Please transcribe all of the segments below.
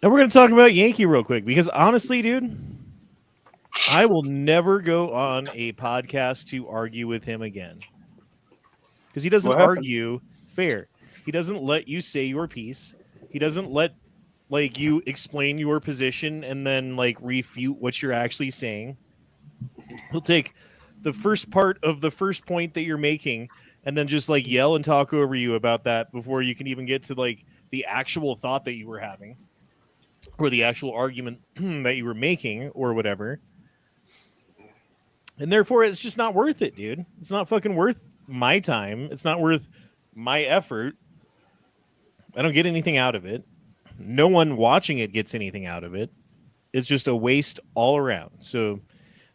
And we're going to talk about Yankee real quick because honestly, dude, I will never go on a podcast to argue with him again because he doesn't What happened? argue fair. He doesn't let you say your piece. He doesn't let like you explain your position and then like refute what you're actually saying. He'll take the first part of the first point that you're making and then just like yell and talk over you about that before you can even get to like the actual thought that you were having or the actual argument that you were making or whatever. And therefore it's just not worth it, dude. It's not fucking worth my time. It's not worth my effort. I don't get anything out of it. No one watching it gets anything out of it. It's just a waste all around. So,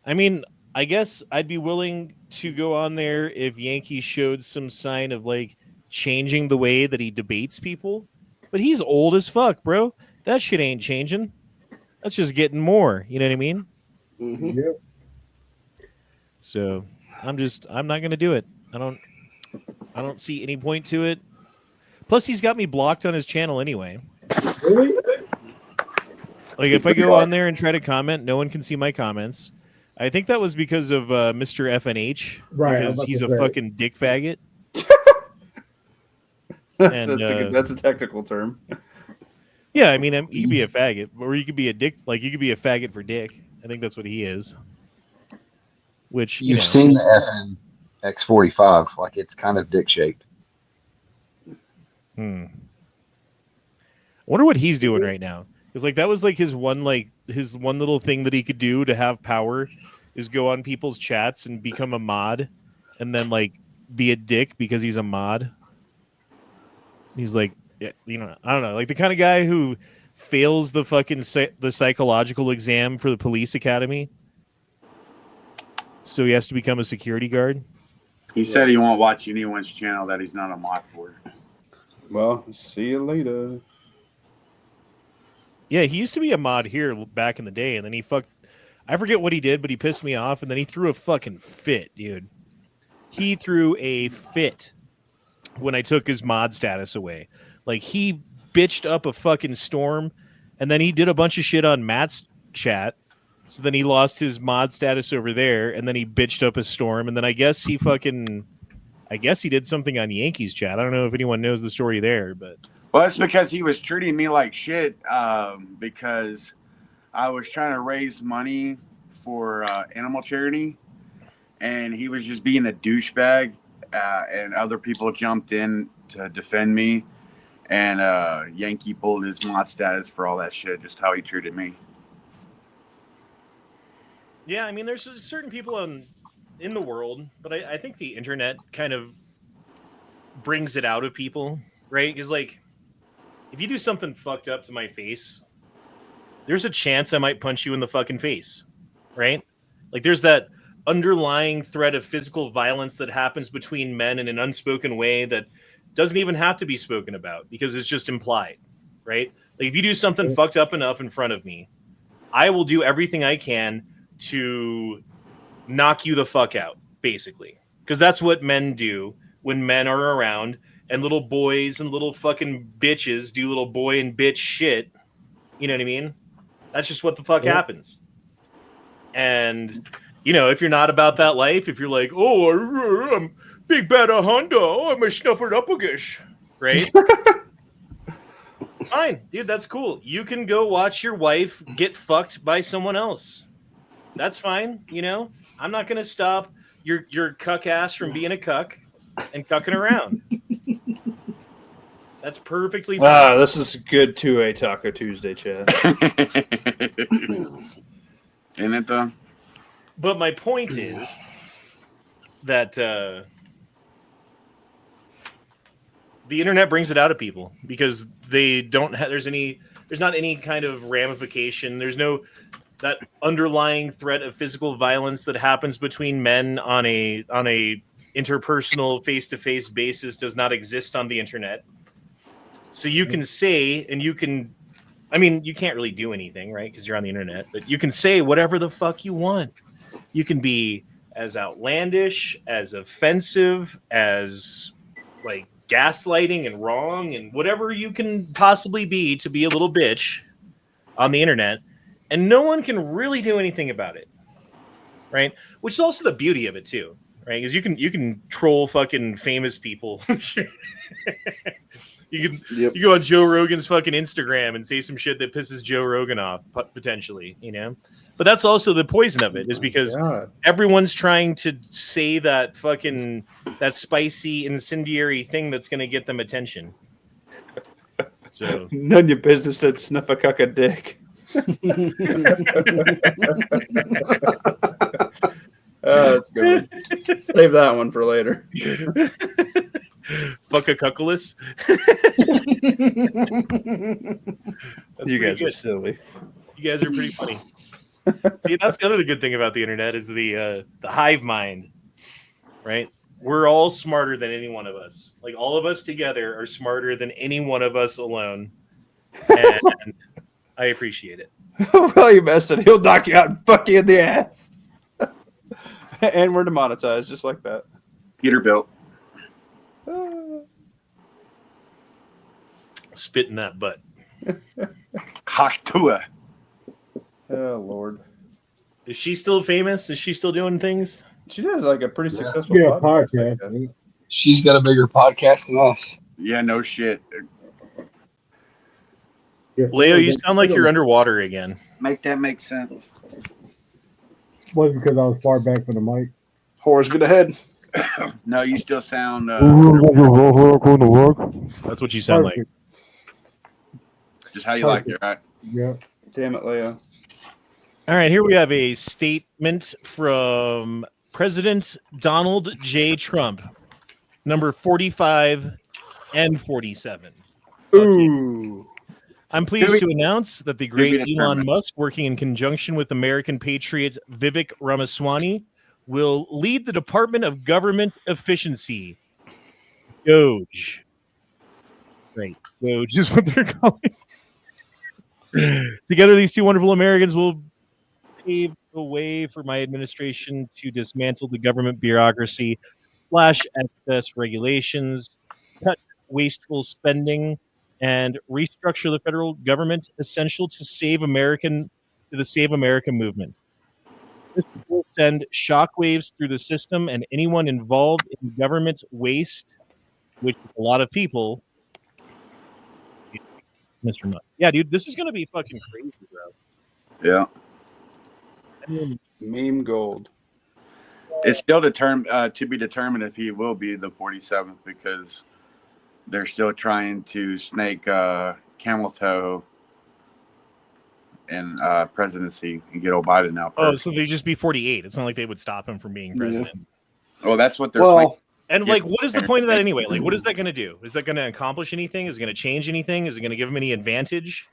I mean, I guess I'd be willing to go on there if Yankee showed some sign of like changing the way that he debates people. But he's old as fuck, bro. That shit ain't changing. That's just getting more. You know what I mean? Mm-hmm. Yep. So I'm not gonna do it. I don't see any point to it. Plus, he's got me blocked on his channel anyway. Really? Like if I go on there and try to comment, no one can see my comments. I think that was because of Mr. FNH, Right, I was because about he's to a say. fucking dick faggot. And That's a technical term. yeah, I mean, you could be a faggot, or you could be a dick. Like you could be a faggot for dick. I think that's what he is. Which You've seen the FN X45, like it's kind of dick shaped. I wonder what he's doing right now. Because like that was like his one little thing that he could do to have power is go on people's chats and become a mod, and then like be a dick because he's a mod. He's like, yeah, you know, I don't know, like the kind of guy who fails the fucking the psychological exam for the police academy, so he has to become a security guard. He said he won't watch anyone's channel that he's not a mod for. Well, see you later. Yeah, he used to be a mod here back in the day, and then he fucked. I forget what he did, but he pissed me off, and then he threw a fucking fit, dude. He threw a fit when I took his mod status away. Like, he bitched up a fucking storm, and then he did a bunch of shit on Matt's chat, so then he lost his mod status over there, and then he bitched up a storm, and then I guess he did something on Yankees chat. I don't know if anyone knows the story there, but... Well, that's because he was treating me like shit because I was trying to raise money for animal charity, and he was just being a douchebag, and other people jumped in to defend me, and Yankee pulled his mod status for all that shit, just how he treated me. Yeah, I mean, there's certain people in the world, but I think the internet kind of brings it out of people, right? Because, like, if you do something fucked up to my face, there's a chance I might punch you in the fucking face, right? Like, there's that underlying threat of physical violence that happens between men in an unspoken way that doesn't even have to be spoken about because it's just implied, right? Like, if you do something fucked up enough in front of me, I will do everything I can to knock you the fuck out, basically. Because that's what men do when men are around, and little boys and little fucking bitches do little boy and bitch shit. You know what I mean? That's just what the fuck happens. And, you know, if you're not about that life, if you're like, oh, I'm big bad Honda, oh, I'm a snuffered uppagish, right? Fine, dude, that's cool. You can go watch your wife get fucked by someone else. That's fine, you know? I'm not going to stop your cuck ass from being a cuck and cucking around. That's perfectly fine. This is good 2A Taco Tuesday, Chad. Isn't it, though? But my point is that the internet brings it out of people because they don't have, there's not any kind of ramification. There's no, that underlying threat of physical violence that happens between men on a interpersonal face-to-face basis does not exist on the internet. So you can say, and you can, I mean, you can't really do anything, right? Because you're on the internet, but you can say whatever the fuck you want. You can be as outlandish, as offensive, as gaslighting and wrong and whatever you can possibly be to be a little bitch. on the internet, and no one can really do anything about it, right? Which is also the beauty of it too, right? Because you can troll fucking famous people. You go on Joe Rogan's fucking Instagram and say some shit that pisses Joe Rogan off, potentially, you know. But that's also the poison of it, is because everyone's trying to say that fucking that spicy incendiary thing that's going to get them attention. So none of your business said sniff a cuck a dick. That's good. Save that one for later. Fuck a cuckolis. You guys are silly. You guys are pretty funny. See, that's the other good thing about the internet is the hive mind, right? We're all smarter than any one of us. Like, all of us together are smarter than any one of us alone, and I appreciate it. Well, you messed it. He'll knock you out and fuck you in the ass. And we're demonetized just like that. Peterbilt. Spit in that butt. Haktua. Oh, Lord. Is she still famous? Is she still doing things? She does like a pretty successful podcast. She's got a bigger podcast than us. Yeah, no shit. Yes, Leo, you sound like you're underwater again. Make that make sense. Was because I was far back from the mic. Horace, get ahead. No, you still sound. That's what you sound like. Just how you like it, right? Yeah. Damn it, Leo. All right, here we have a statement from President Donald J. Trump, number 45 and 47. Ooh. I'm pleased to announce that the great Maybe Elon Musk, working in conjunction with American patriot Vivek Ramaswamy, will lead the Department of Government Efficiency, DOGE. Right, DOGE is what they're calling it. Together, these two wonderful Americans will pave the way for my administration to dismantle the government bureaucracy / excess regulations, cut wasteful spending, and restructure the federal government, essential to the Save America movement. This will send shockwaves through the system, and anyone involved in government waste, which is a lot of people. Mr. Musk. Yeah, dude, this is going to be fucking crazy, bro. Yeah. I mean, Meme gold. It's still to be determined if he will be the 47th, because they're still trying to snake camel toe in presidency and get old Biden out first. oh, so they'd just be 48. It's not like they would stop him from being president. Well, that's what they're Well, And like, what is the point of that anyway? Like, what is that going to do? Is that going to accomplish anything? Is it going to change anything? Is it going to give him any advantage?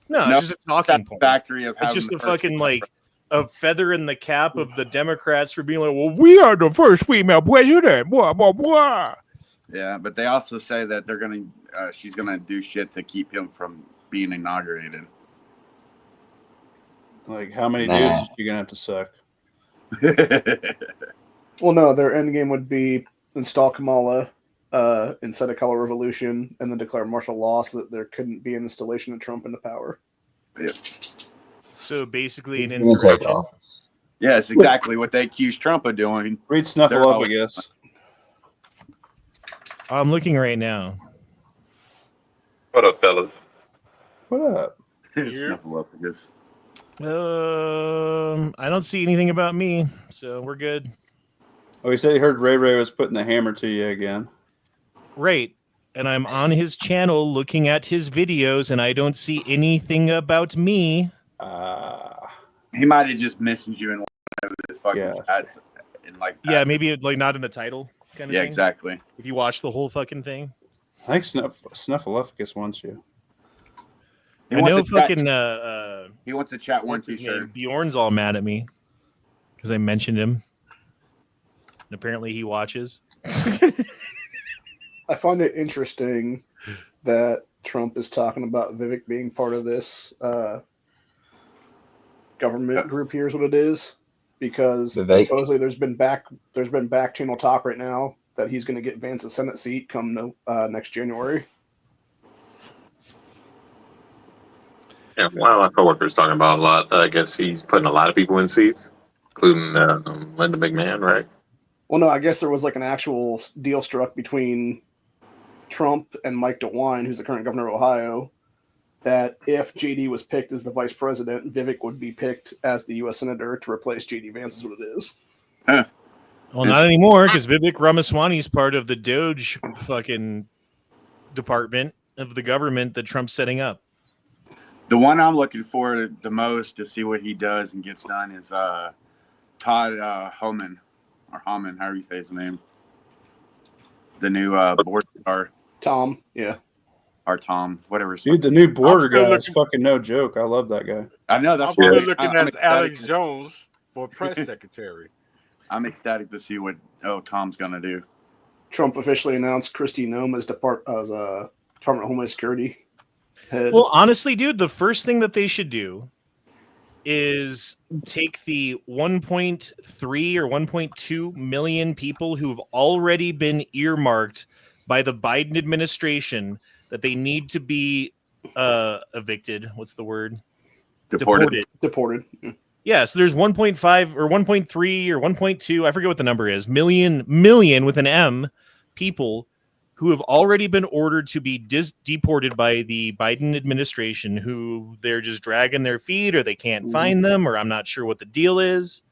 No, No, it's just a talking point. factory of It's having just the a first fucking like a feather in the cap of the Democrats for being like, well, we are the first female president. Blah blah blah. Yeah, but they also say that they're gonna she's gonna do shit to keep him from being inaugurated. Like, how many dudes is she gonna have to suck? well, no, their end game would be install Kamala instead of color revolution, and then declare martial law so that there couldn't be an installation of Trump into power. Yeah. So basically, an We'll take insurrection. office. Yeah, it's exactly what they accused Trump of doing. Read Snuffleupagus. I'm looking right now. What up, fellas? What up? Snuffleupagus. I don't see anything about me, so we're good. Oh, he said he heard Ray Ray was putting the hammer to you again. Right. And I'm on his channel looking at his videos, and I don't see anything about me. He might have just messaged you in one of his fucking chats. And like, Yeah, maybe like not in the title kind of yeah, thing. exactly. If you watch the whole fucking thing. I think Snuffleupagus wants you. He I know wants to chat- fucking He wants to chat one what's his t-shirt. name? Bjorn's all mad at me because I mentioned him. And apparently he watches. I find it interesting that Trump is talking about Vivek being part of this government group. Here's what it is, because supposedly there's been back channel talk right now that he's going to get Vance a Senate seat come next January. Yeah, one of my coworkers talking about a lot. I guess he's putting a lot of people in seats, including Linda McMahon, right? Well, no, I guess there was like an actual deal struck between Trump and Mike DeWine, who's the current governor of Ohio, that if JD was picked as the vice president, Vivek would be picked as the U.S. senator to replace JD Vance, is what it is. Huh. Well, not anymore, because Vivek Ramaswamy is part of the Doge fucking department of the government that Trump's setting up. The one I'm looking for the most to see what he does and gets done is Todd Homan, or Homan, however you say his name. The new board star, Tom, yeah. or Tom, whatever. his Dude, the new border still guy is fucking no joke. I love that guy. I know that's I'm why still looking I'm at Alex ecstatic. Jones for press secretary. I'm ecstatic to see what Tom's gonna do. Trump officially announced Kristi Noem as Department of Homeland Security head. Well, honestly, dude, the first thing that they should do is take the 1.3 or 1.2 million people who've already been earmarked by the Biden administration that they need to be evicted. What's the word? Deported. Deported. Yeah, so there's 1.5 or 1.3 or 1.2, I forget what the number is, million with an M people who have already been ordered to be deported by the Biden administration, who they're just dragging their feet or they can't find them, or I'm not sure what the deal is,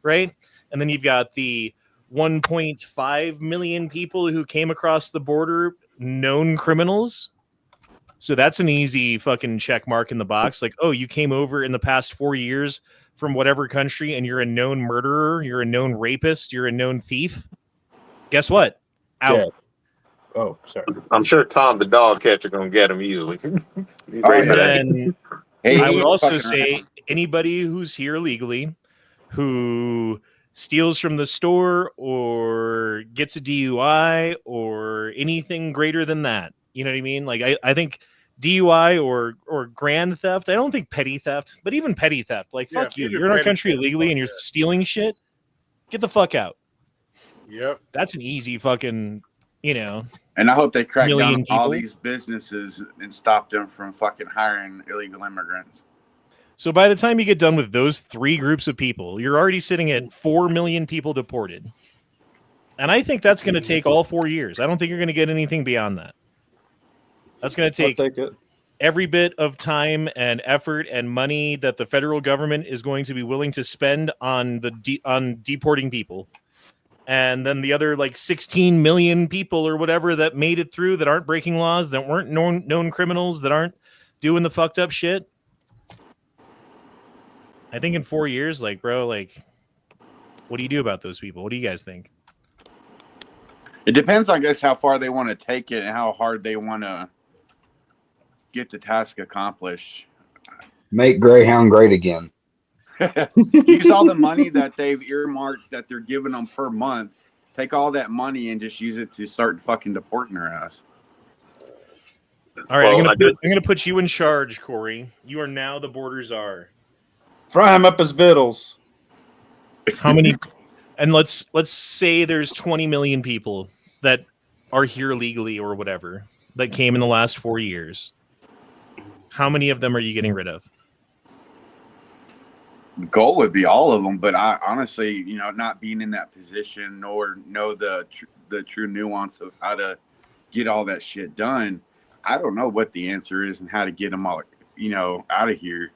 right? And then you've got the 1.5 million people who came across the border, known criminals. So that's an easy fucking check mark in the box. Like, oh, you came over in the past 4 years from whatever country and you're a known murderer, you're a known rapist, you're a known thief. Guess what? Out. Yeah. Oh, sorry. I'm sure Tom the dog catcher gonna get him easily. He's Oh, ready for that. And Hey, I he would ain't also fucking say around. anybody who's here illegally, who steals from the store or gets a DUI or anything greater than that. You know what I mean? Like I think DUI or grand theft. I don't think petty theft, but even petty theft. Like Yeah, fuck you. even You're in our petty country theft, illegally fuck and you're that. stealing shit. Get the fuck out. Yep. That's an easy fucking, And I hope they crack down million on all people. these businesses and stop them from fucking hiring illegal immigrants. So by the time you get done with those three groups of people, you're already sitting at 4 million people deported. And I think that's going to take all 4 years. I don't think you're going to get anything beyond that. That's going to I'll take take it. every bit of time and effort and money that the federal government is going to be willing to spend on on deporting people. And then the other like 16 million people or whatever that made it through, that aren't breaking laws, that weren't known criminals, that aren't doing the fucked up shit. I think in 4 years, like, bro, like, what do you do about those people? What do you guys think? It depends, I guess, how far they want to take it and how hard they want to get the task accomplished. Make Greyhound great again. Use all the money that they've earmarked that they're giving them per month. Take all that money and just use it to start fucking deporting their ass. All right, Well, I'm gonna put you in charge, Corey. You are now the border czar. Fry him up as vittles. How many? And let's say there's 20 million people that are here legally or whatever that came in the last 4 years. How many of them are you getting rid of? Goal would be all of them, but I honestly, not being in that position nor know the true nuance of how to get all that shit done, I don't know what the answer is and how to get them all, out of here.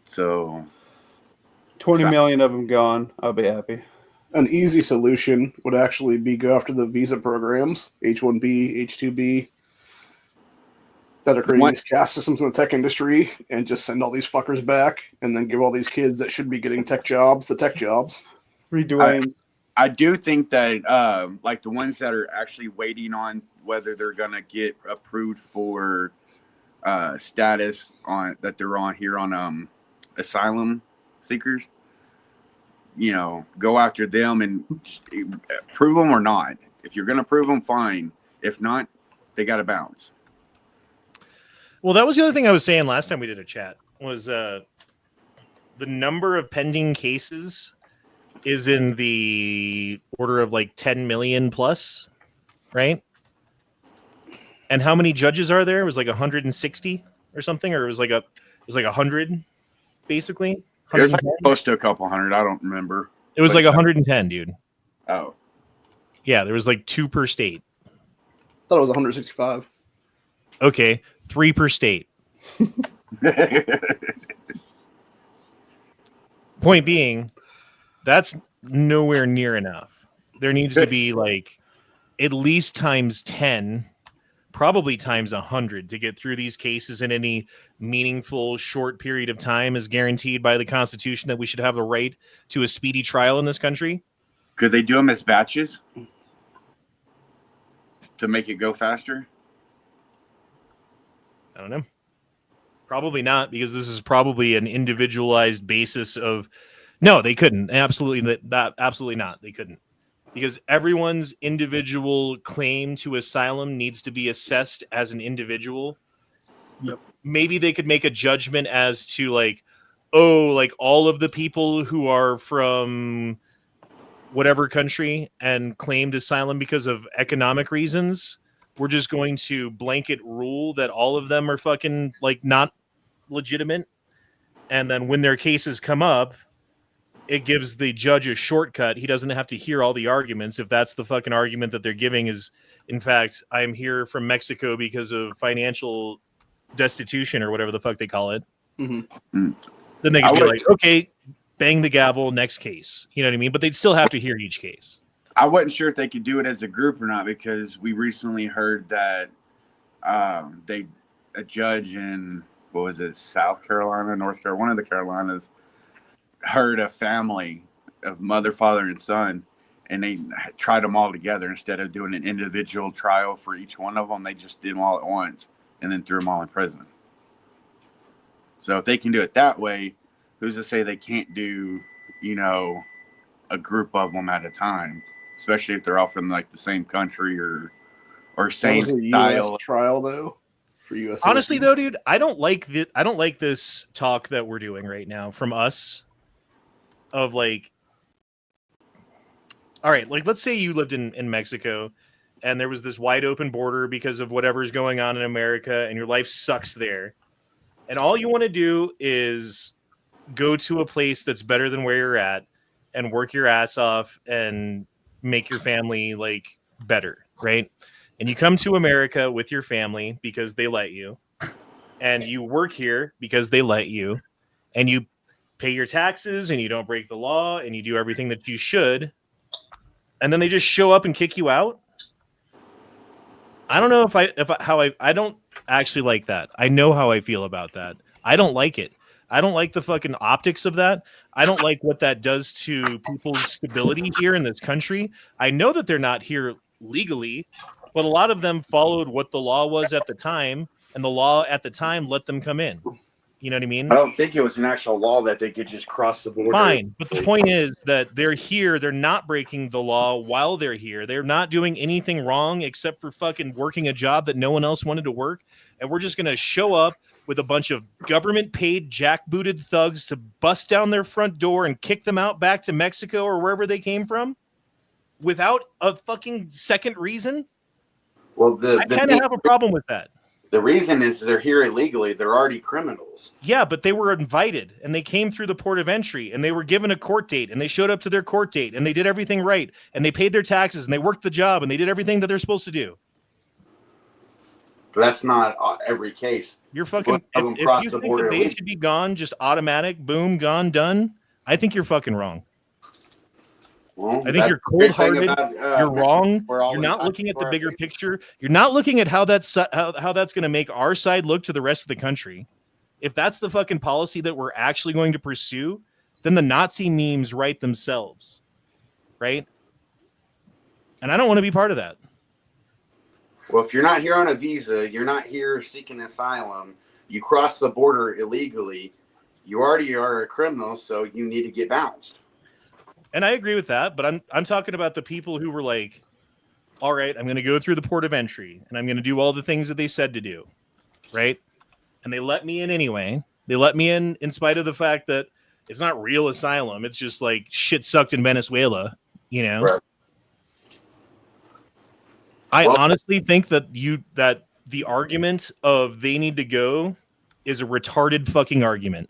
So 20 million of them gone. I'll be happy. An easy solution would actually be go after the visa programs, H-1B, H-2B, that are creating these caste systems in the tech industry, and just send all these fuckers back, and then give all these kids that should be getting tech jobs the tech jobs. Redoing. I do think that like the ones that are actually waiting on whether they're gonna get approved for status on that they're on here on asylum seekers, go after them and just prove them or not. If you're gonna prove them, fine. If not, they got to bounce. Well, that was the other thing I was saying last time we did a chat was the number of pending cases is in the order of like 10 million plus, right? And how many judges are there? It was like 160 or something, or it was like 100, basically. It was like 110? close to a couple hundred. I don't remember. It was But- like 110, dude. Oh. Yeah, there was like 2 per state. thought it was 165. Okay, 3 per state. Point being, that's nowhere near enough. There needs to be like at least times 10, probably times 100 to get through these cases in any meaningful short period of time as guaranteed by the Constitution that we should have the right to a speedy trial in this country. Could they do them as batches to make it go faster? I don't know. Probably not, because this is probably an individualized basis of. No, they couldn't. Absolutely absolutely not. They couldn't, because everyone's individual claim to asylum needs to be assessed as an individual. Yep. Maybe they could make a judgment as to like, oh, like all of the people who are from whatever country and claimed asylum because of economic reasons, we're just going to blanket rule that all of them are fucking like not legitimate. And then when their cases come up, it gives the judge a shortcut. He doesn't have to hear all the arguments. If that's the fucking argument that they're giving is, in fact, I'm here from Mexico because of financial destitution or whatever the fuck they call it. Mm-hmm. Then they could be like, okay, bang the gavel, next case. You know what I mean? But they'd still have to hear each case. I wasn't sure if they could do it as a group or not, because we recently heard that a judge in, what was it, South Carolina, North Carolina, one of the Carolinas, heard a family of mother, father, and son, and they tried them all together instead of doing an individual trial for each one of them. They just did them all at once and then threw them all in prison. So if they can do it that way, who's to say they can't do, a group of them at a time, especially if they're all from like the same country or same Was it a style. US trial though? For US Honestly, citizens? though, dude, I don't like this talk that we're doing right now from us. Of like, all right, like let's say you lived in Mexico and there was this wide open border because of whatever's going on in America and your life sucks there. And all you want to do is go to a place that's better than where you're at and work your ass off and make your family like better, right? And you come to America with your family because they let you, and you work here because they let you, and you pay your taxes and you don't break the law and you do everything that you should, and then they just show up and kick you out. I don't know I don't actually like that. I know how I feel about that. I don't like it. I don't like the fucking optics of that. I don't like what that does to people's stability here in this country. I know that they're not here legally, but a lot of them followed what the law was at the time, and the law at the time let them come in. You know what I mean? I don't think it was an actual law that they could just cross the border. Fine, but the point is that they're here. They're not breaking the law while they're here. They're not doing anything wrong except for fucking working a job that no one else wanted to work. And we're just going to show up with a bunch of government-paid, jackbooted thugs to bust down their front door and kick them out back to Mexico or wherever they came from without a fucking second reason? Well, I kind of have a problem with that. The reason is they're here illegally. They're already criminals. Yeah, but they were invited and they came through the port of entry and they were given a court date and they showed up to their court date and they did everything right and they paid their taxes and they worked the job and they did everything that they're supposed to do. But that's not every case. You're fucking. If you think that they should be gone, just automatic, boom, gone, done. I think you're fucking wrong. Well, I think you're cold-hearted. You're wrong. You're not looking at the bigger picture. You're not looking at how that's going to make our side look to the rest of the country. If that's the fucking policy that we're actually going to pursue, then the Nazi memes write themselves, right? And I don't want to be part of that. Well, if you're not here on a visa, you're not here seeking asylum, you cross the border illegally, you already are a criminal, so you need to get bounced. And I agree with that, but I'm talking about the people who were like, all right, I'm going to go through the port of entry and I'm going to do all the things that they said to do, right? And they let me in anyway. They let me in spite of the fact that it's not real asylum. It's just like shit sucked in Venezuela, you know? Right. I honestly think that the argument of they need to go is a retarded fucking argument.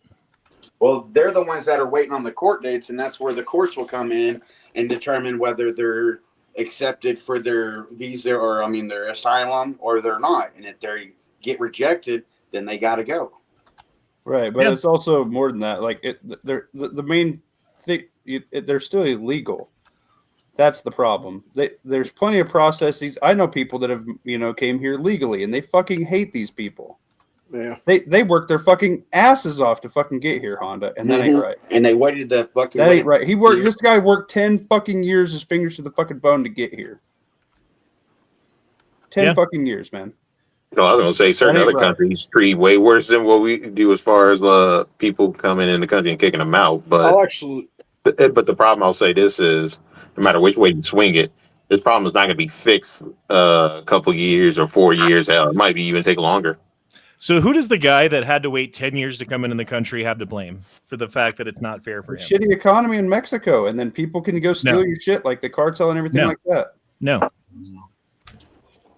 Well, they're the ones that are waiting on the court dates, and that's where the courts will come in and determine whether they're accepted for their visa or, their asylum, or they're not. And if they get rejected, then they got to go. Right, but it's also more than that. Like the main thing, they're still illegal. That's the problem. There's plenty of processes. I know people that have came here legally, and they fucking hate these people. Yeah, they work their fucking asses off to fucking get here, Honda, and that ain't right. And they waited the fucking. That ain't right. This guy worked 10 fucking years, his fingers to the fucking bone to get here. 10 fucking years, man. No, I was gonna say certain other countries treat way worse than what we do as far as people coming in the country and kicking them out. But but the problem, I'll say this is, no matter which way you swing it, this problem is not gonna be fixed a couple years or 4 years. Hell, it might be even take longer. So who does the guy that had to wait 10 years to come in the country have to blame for the fact that it's not fair for him? Shitty economy in Mexico, and then people can go steal your shit like the cartel and everything like that. No.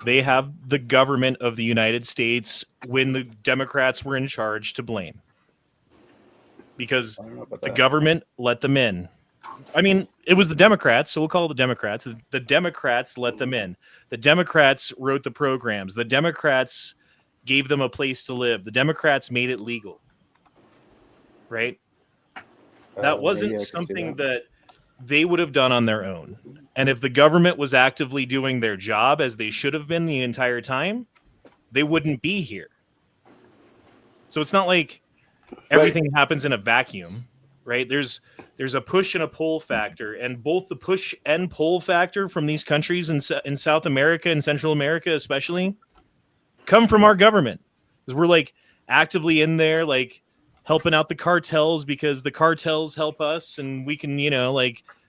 They have the government of the United States when the Democrats were in charge to blame. Because the government let them in. I mean, it was the Democrats, so we'll call it the Democrats. The Democrats let them in. The Democrats wrote the programs. The Democrats gave them a place to live. The Democrats made it legal. Right? That wasn't something that they would have done on their own. And if the government was actively doing their job as they should have been the entire time, they wouldn't be here. So it's not like everything happens in a vacuum, right? There's a push and a pull factor, and both the push and pull factor from these countries in South America and Central America especially come from our government. Because we're actively in there helping out the cartels because the cartels help us, and we can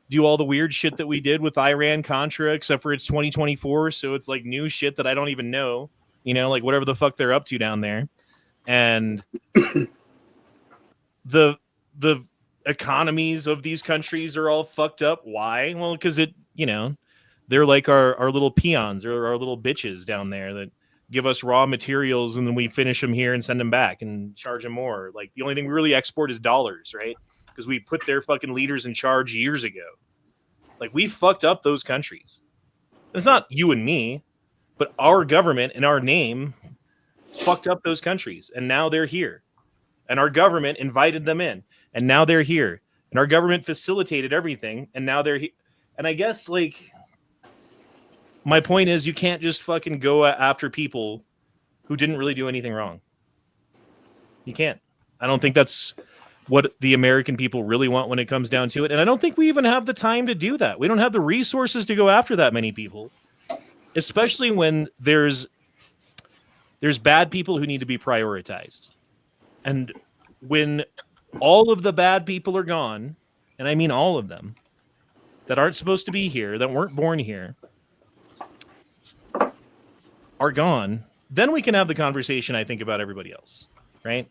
do all the weird shit that we did with Iran Contra, except for it's 2024, so it's new shit that I don't even know, whatever the fuck they're up to down there. And the economies of these countries are all fucked up. Why? Well, because they're like our little peons or our little bitches down there that give us raw materials, and then we finish them here and send them back and charge them more. The only thing we really export is dollars, right? Because we put their fucking leaders in charge years ago. We fucked up those countries. It's not you and me, but our government in our name fucked up those countries, and now they're here. And our government invited them in, and now they're here. And our government facilitated everything, and now they're here. And I guess my point is, you can't just fucking go after people who didn't really do anything wrong. You can't. I don't think that's what the American people really want when it comes down to it. And I don't think we even have the time to do that. We don't have the resources to go after that many people, especially when there's bad people who need to be prioritized. And when all of the bad people are gone, and I mean all of them, that aren't supposed to be here, that weren't born here, are gone, then we can have the conversation, I think, about everybody else, right?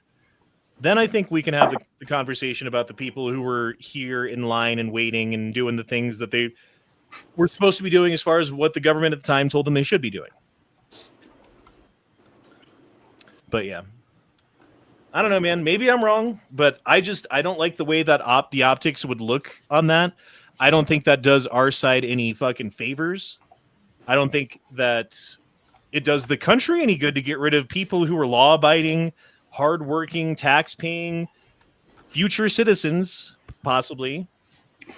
Then I think we can have the conversation about the people who were here in line and waiting and doing the things that they were supposed to be doing as far as what the government at the time told them they should be doing. But yeah, I don't know, man. Maybe I'm wrong, but I don't like the way that the optics would look on that. I don't think that does our side any fucking favors. I don't think that it does the country any good to get rid of people who are law-abiding, hardworking, tax-paying, future citizens, possibly.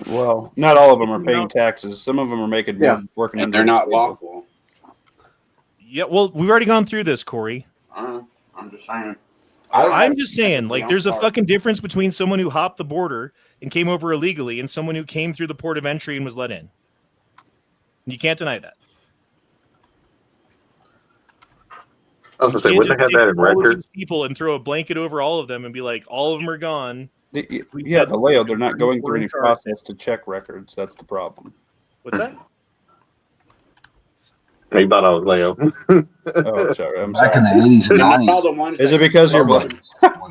Well, not all of them are paying taxes. Some of them are making working, and they're not lawful. Yeah, well, we've already gone through this, Corey. I'm just saying. I'm just saying, there's a fucking difference between someone who hopped the border and came over illegally and someone who came through the port of entry and was let in. You can't deny that. I was going to say, wouldn't they have that in records? People and throw a blanket over all of them and be like, all of them are gone. Leo, they're not going through any process to check records. That's the problem. What's that? You thought I was Leo. Oh, sorry. I'm Back sorry. in the 80s and 90s. Is it because you're black?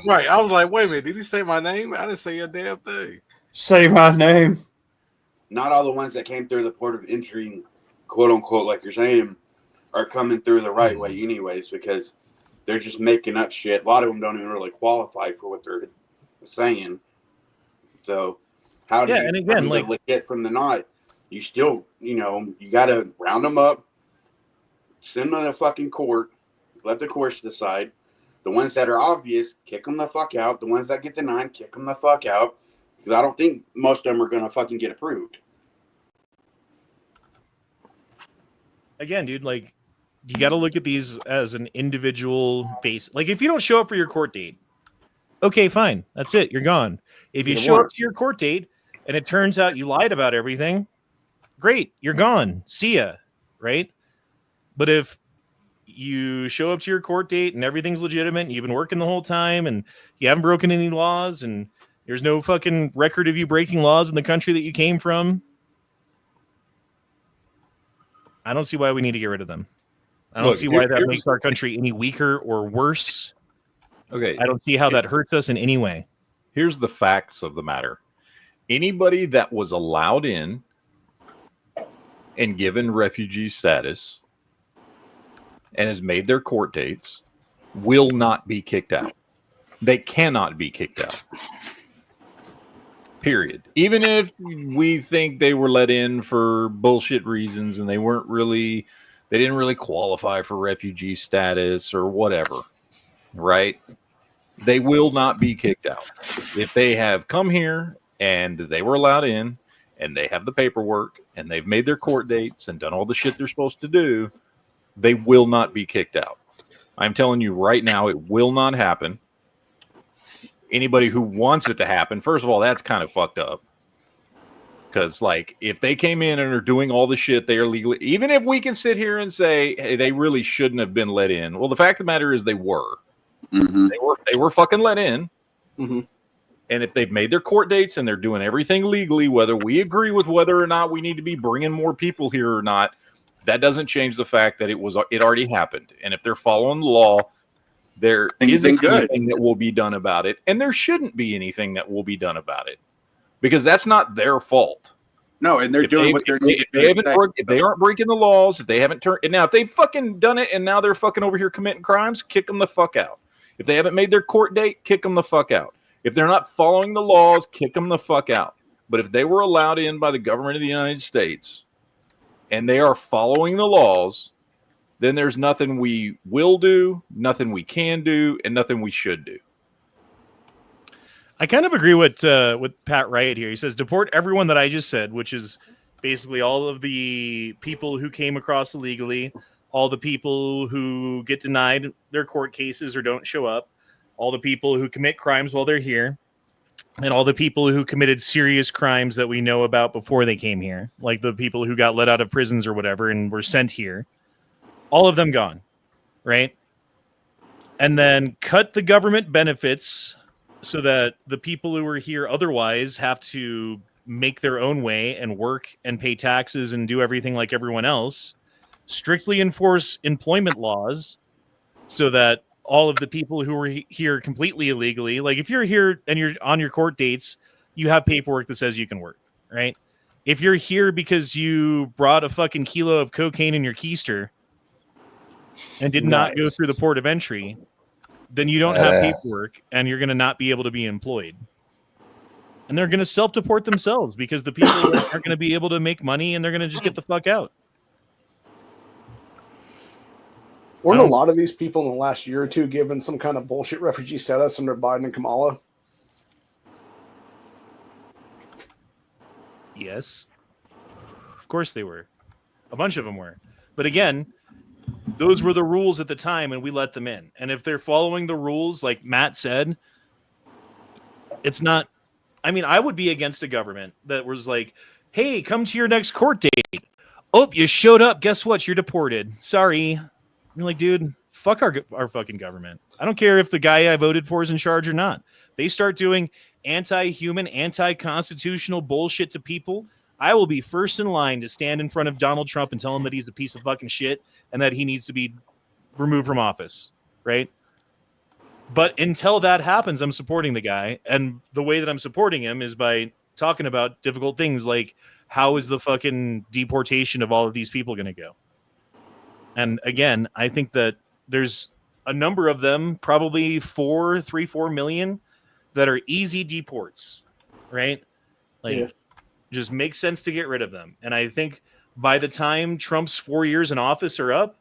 Right. I was like, wait a minute. Did he say my name? I didn't say a damn thing. Say my name. Not all the ones that came through the port of entry, quote unquote, like you're saying, are coming through the right way anyways, because they're just making up shit. A lot of them don't even really qualify for what they're saying. So how do you find the legit from the not? You still, you got to round them up, send them to the fucking court, let the courts decide. The ones that are obvious, kick them the fuck out. The ones that get denied, kick them the fuck out. Because I don't think most of them are going to fucking get approved. Again, dude, like, you got to look at these as an individual base. Like, if you don't show up for your court date, okay, fine. That's it. You're gone. If you show up to your court date and it turns out you lied about everything, great. You're gone. See ya. Right? But if you show up to your court date and everything's legitimate and you've been working the whole time and you haven't broken any laws and there's no fucking record of you breaking laws in the country that you came from, I don't see why we need to get rid of them. I don't see why that makes our country any weaker or worse. Okay. I don't see how that hurts us in any way. Here's the facts of the matter. Anybody that was allowed in and given refugee status and has made their court dates will not be kicked out. They cannot be kicked out. Period. Even if we think they were let in for bullshit reasons and they didn't really qualify for refugee status or whatever, right? They will not be kicked out. If they have come here and they were allowed in and they have the paperwork and they've made their court dates and done all the shit they're supposed to do, they will not be kicked out. I'm telling you right now, it will not happen. Anybody who wants it to happen, first of all, that's kind of fucked up. Because, like, if they came in and are doing all the shit they are legally, even if we can sit here and say, hey, they really shouldn't have been let in. Well, the fact of the matter is they were. Mm-hmm. They were fucking let in. Mm-hmm. And if they've made their court dates and they're doing everything legally, whether we agree with whether or not we need to be bringing more people here or not, that doesn't change the fact that it already happened. And if they're following the law, there isn't anything that will be done about it. And there shouldn't be anything that will be done about it. Because that's not their fault. No, and they're doing what they're doing. If they aren't breaking the laws, if they haven't turned... And now, if they've fucking done it and now they're fucking over here committing crimes, kick them the fuck out. If they haven't made their court date, kick them the fuck out. If they're not following the laws, kick them the fuck out. But if they were allowed in by the government of the United States and they are following the laws, then there's nothing we will do, nothing we can do, and nothing we should do. I kind of agree with Pat Wright here. He says, deport everyone that I just said, which is basically all of the people who came across illegally, all the people who get denied their court cases or don't show up, all the people who commit crimes while they're here, and all the people who committed serious crimes that we know about before they came here, like the people who got let out of prisons or whatever and were sent here. All of them gone, right? And then cut the government benefits so that the people who are here otherwise have to make their own way and work and pay taxes and do everything like everyone else. Strictly enforce employment laws so that all of the people who are here completely illegally, like if you're here and you're on your court dates, you have paperwork that says you can work, right? If you're here because you brought a fucking kilo of cocaine in your keister and did not go through the port of entry, then you don't have paperwork and you're going to not be able to be employed. And they're going to self-deport themselves because the people aren't going to be able to make money and they're going to just get the fuck out. Weren't a lot of these people in the last year or two given some kind of bullshit refugee status under Biden and Kamala? Yes. Of course they were. A bunch of them were. But again, those were the rules at the time and we let them in. And if they're following the rules, like Matt said, it's not... I mean, I would be against a government that was like, hey, come to your next court date. Oh, you showed up. Guess what? You're deported. Sorry. You're like, dude, fuck our fucking government. I don't care if the guy I voted for is in charge or not. They start doing anti-human, anti-constitutional bullshit to people. I will be first in line to stand in front of Donald Trump and tell him that he's a piece of fucking shit and that he needs to be removed from office, right? But until that happens, I'm supporting the guy. And the way that I'm supporting him is by talking about difficult things like how is the fucking deportation of all of these people going to go? And again, I think that there's a number of them, probably 4 million, that are easy deports, right? Like, just makes sense to get rid of them. And I think by the time Trump's 4 years in office are up,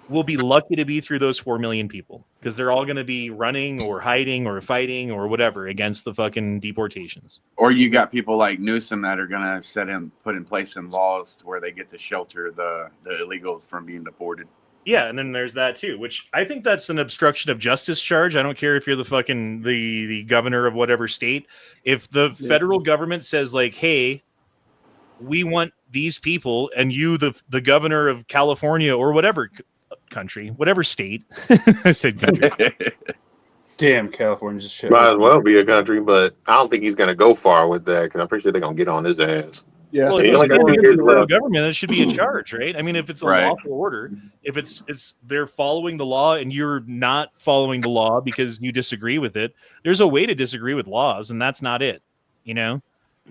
we'll be lucky to be through those 4 million people, because they're all going to be running or hiding or fighting or whatever against the fucking deportations. Or you got people like Newsom that are going to put in place in laws to where they get to shelter the illegals from being deported. Yeah, and then there's that too, which I think that's an obstruction of justice charge. I don't care if you're the fucking the governor of whatever state. If the federal government says like, hey, we want these people, and you, the governor of California or whatever country, whatever state, I said country. Damn, California's a shit. Might as well be a country, but I don't think he's going to go far with that, because I'm pretty sure they're going to get on his ass. Yeah, well, it's like like the federal government, that should be a charge, right? I mean, if it's a Right. lawful order, if it's they're following the law and you're not following the law because you disagree with it, there's a way to disagree with laws, and that's not it, you know?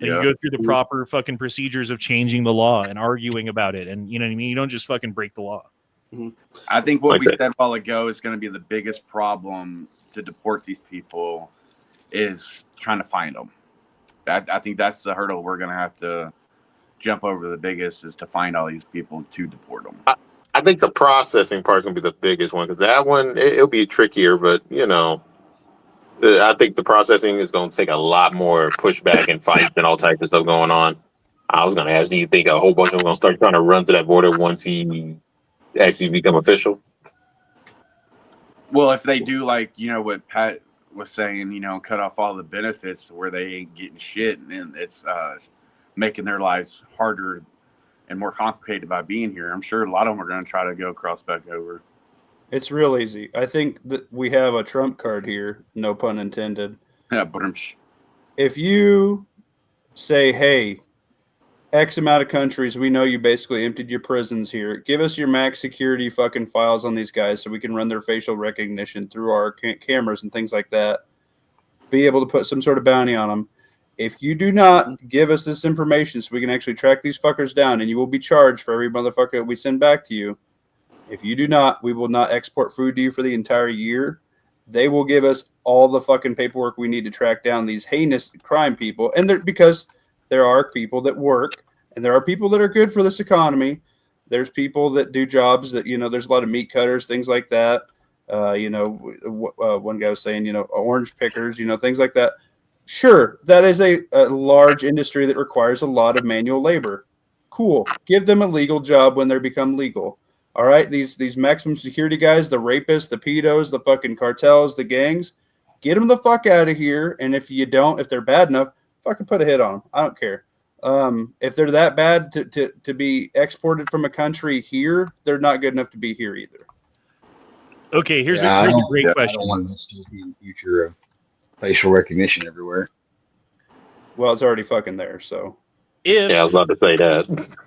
And you go through the proper fucking procedures of changing the law and arguing about it, and you know what I mean? You don't just fucking break the law. I think what Like we that. said a while ago is going to be the biggest problem to deport these people is trying to find them. I think that's the hurdle we're going to have to jump over. The biggest is to find all these people to deport them. I think the processing part is going to be the biggest one, because that one, it'll be trickier, but, you know, I think the processing is going to take a lot more pushback and fights and all types of stuff going on. I was going to ask, do you think a whole bunch of them going to start trying to run to that border once he actually become official? Well, if they do, like, you know, what Pat was saying, you know, cut off all the benefits where they ain't getting shit, and it's making their lives harder and more complicated by being here, I'm sure a lot of them are going to try to go cross back over. It's real easy. I think that we have a trump card here, no pun intended. Yeah, but If you say, hey, X amount of countries, we know you basically emptied your prisons here. Give us your max security fucking files on these guys so we can run their facial recognition through our cameras and things like that. Be able to put some sort of bounty on them. If you do not give us this information so we can actually track these fuckers down, and you will be charged for every motherfucker that we send back to you. If you do not, we will not export food to you for the entire year. They will give us all the fucking paperwork we need to track down these heinous crime people. And because there are people that work, and there are people that are good for this economy. There's people that do jobs that, you know, there's a lot of meat cutters, things like that. You know, one guy was saying, you know, orange pickers, you know, things like that. Sure, that is a large industry that requires a lot of manual labor. Cool. Give them a legal job when they become legal. All right, these maximum security guys, the rapists, the pedos, the fucking cartels, the gangs, get them the fuck out of here. And if they're bad enough, fucking put a hit on them. I don't care. If they're that bad to be exported from a country here, they're not good enough to be here either. Okay, here's a great I question. don't want this to be in the future of facial recognition everywhere. Well, it's already fucking there, so. Yeah, I was about to say that.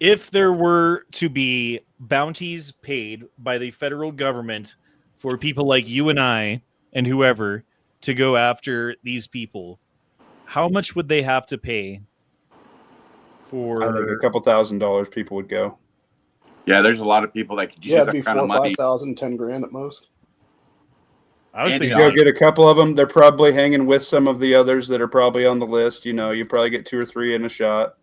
If there were to be bounties paid by the federal government for people like you and I and whoever to go after these people, how much would they have to pay for? I think a couple $1,000 people would go. Yeah, there's a lot of people that could use it'd that be kind of 4,000, money. 5,000, 10 grand at most. I was And thinking, Go get a couple of them. They're probably hanging with some of the others that are probably on the list. You know, you probably get 2 or 3 in a shot.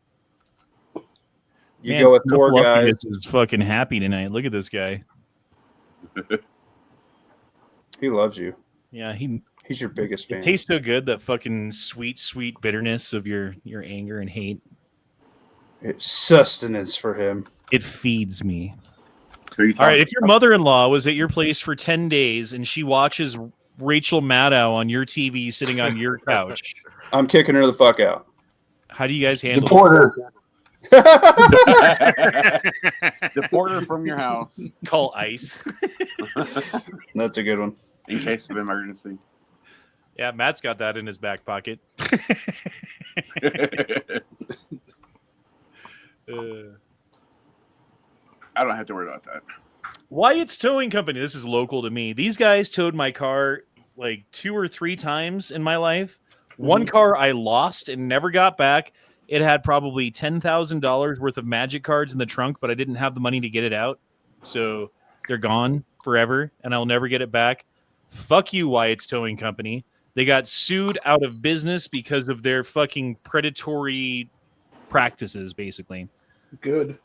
You man, go with 4 Snuffleupagus guys. is fucking happy tonight. Look at this guy. He loves you. Yeah, He's your biggest fan. it tastes so good, that fucking sweet bitterness of your anger and hate. It's sustenance for him. It feeds me. Who are you All right, talking if your mother-in-law was at your place for 10 days and she watches Rachel Maddow on your TV sitting on your couch, I'm kicking her the fuck out. how do you guys handle Deporter. Deport her from your house it? Call ICE. That's a good one. in case of emergency. Yeah, Matt's got that in his back pocket. I don't have to worry about that. Wyatt's Towing Company. This is local to me. These guys towed my car like 2 or 3 times in my life. One car I lost and never got back. It had probably $10,000 worth of magic cards in the trunk, but I didn't have the money to get it out. So they're gone. forever, and I'll never get it back. Fuck you, Wyatt's Towing Company. They got sued out of business because of their fucking predatory practices, basically. Good.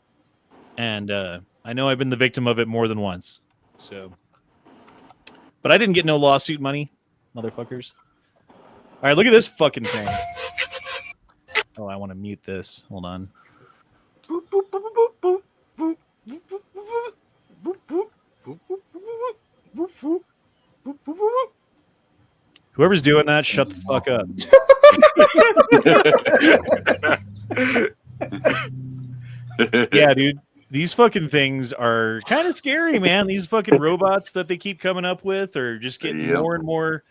And I know I've been the victim of it more than once. So, but I didn't get no lawsuit money, motherfuckers. All right, look at this fucking thing. Oh, I want to mute this. Hold on. Whoever's doing that, shut the fuck up. Yeah, dude. These fucking things are kind of scary, man. These fucking robots that they keep coming up with are just getting more and more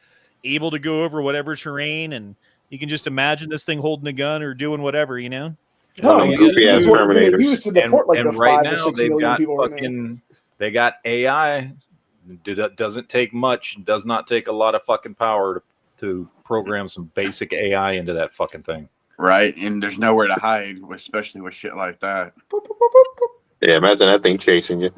able to go over whatever terrain, and you can just imagine this thing holding a gun or doing whatever, you know? No, Goofy ass this is what they Terminators. use to deport like the right 5 now or 6 they've million got people right now. fucking they got AI. Doesn't take much. Does not take a lot of fucking power to program some basic AI into that fucking thing. Right, and there's nowhere to hide, especially with shit like that. Yeah, imagine that thing chasing you.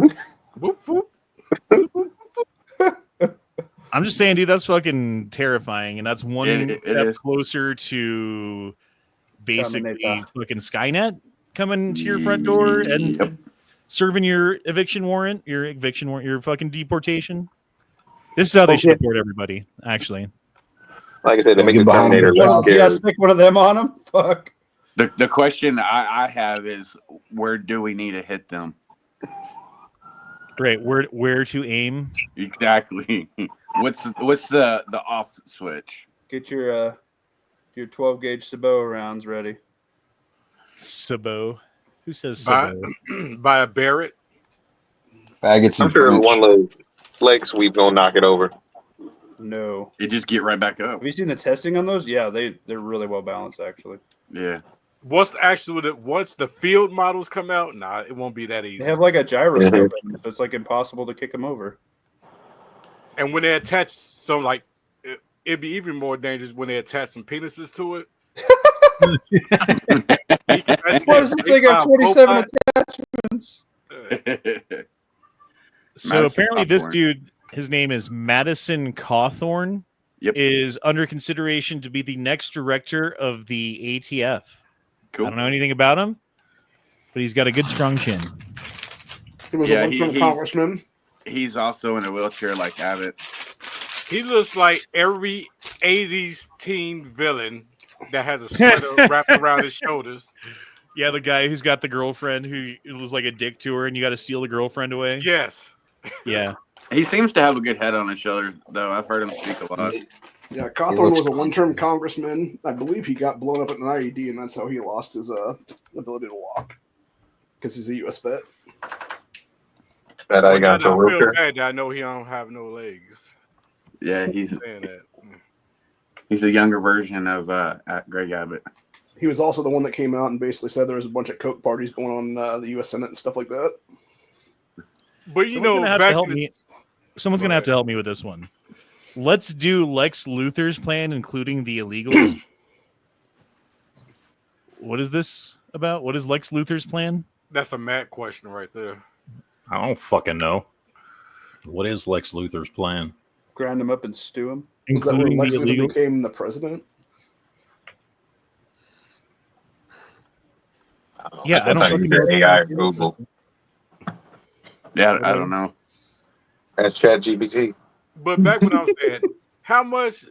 I'm just saying, dude, that's fucking terrifying, and that's one It step is. closer to basically Terminator. fucking Skynet coming to your front door and Yep. serving your eviction warrant, your fucking deportation. This is how they should deport everybody, actually. Like I said, they Don't make get the behind Terminator the less You gotta scary. stick one of them on them. Fuck. The question I have is, where do we need to hit them? Right, where to aim? Exactly. What's the off switch? Get your 12 gauge Sabot rounds ready. Sabo. Who says By, Sabo? by a Barrett. Faggots I'm and sure French. one leg sweep gonna knock it over. No. It just get right back up. Have you seen the testing on those? Yeah, they're really well balanced actually. Yeah. Once the field models come out, nah, it won't be that easy. They have like a gyroscope, in it, so it's like impossible to kick them over. And when they attach some, like, it'd be even more dangerous when they attach some penises to it. What is it? They got 27 attachments. So Madison apparently this Cawthorn. dude, his name is Madison Cawthorn, Yep. is under consideration to be the next director of the ATF. Cool. I don't know anything about him, but he's got a good strong chin. He was Yeah, a one-term he's- congressman. He's also in a wheelchair like Abbott. He looks like every 80s teen villain that has a sweater wrapped around his shoulders. Yeah, the guy who's got the girlfriend who was like a dick to her, and you got to steal the girlfriend away. Yes. Yeah. He seems to have a good head on his shoulders, though. I've heard him speak a lot. Yeah, Cawthorn was a one-term congressman. I believe he got blown up at an IED, and that's how he lost his ability to walk. Because he's a U.S. vet. That I got I to feel wheelchair. bad that I know he don't have no legs. Yeah, he's Saying that. a younger version of Greg Abbott. He was also the one that came out and basically said there was a bunch of coke parties going on in the U.S. Senate and stuff like that. But you Someone's know, gonna have to back help in the- me. Someone's gonna have to help me with this one. Let's do Lex Luthor's plan, including the illegals. What is this about? What is Lex Luthor's plan? that's a mad question right there. I don't fucking know. What is Lex Luthor's plan? Grind them up and stew them. Was that when Including Lex the Luthor illegal. became the president? Yeah, I don't Sometimes fucking you know. hear AI or Google. Yeah, I don't know. That's ChatGPT. But back when I was saying, how much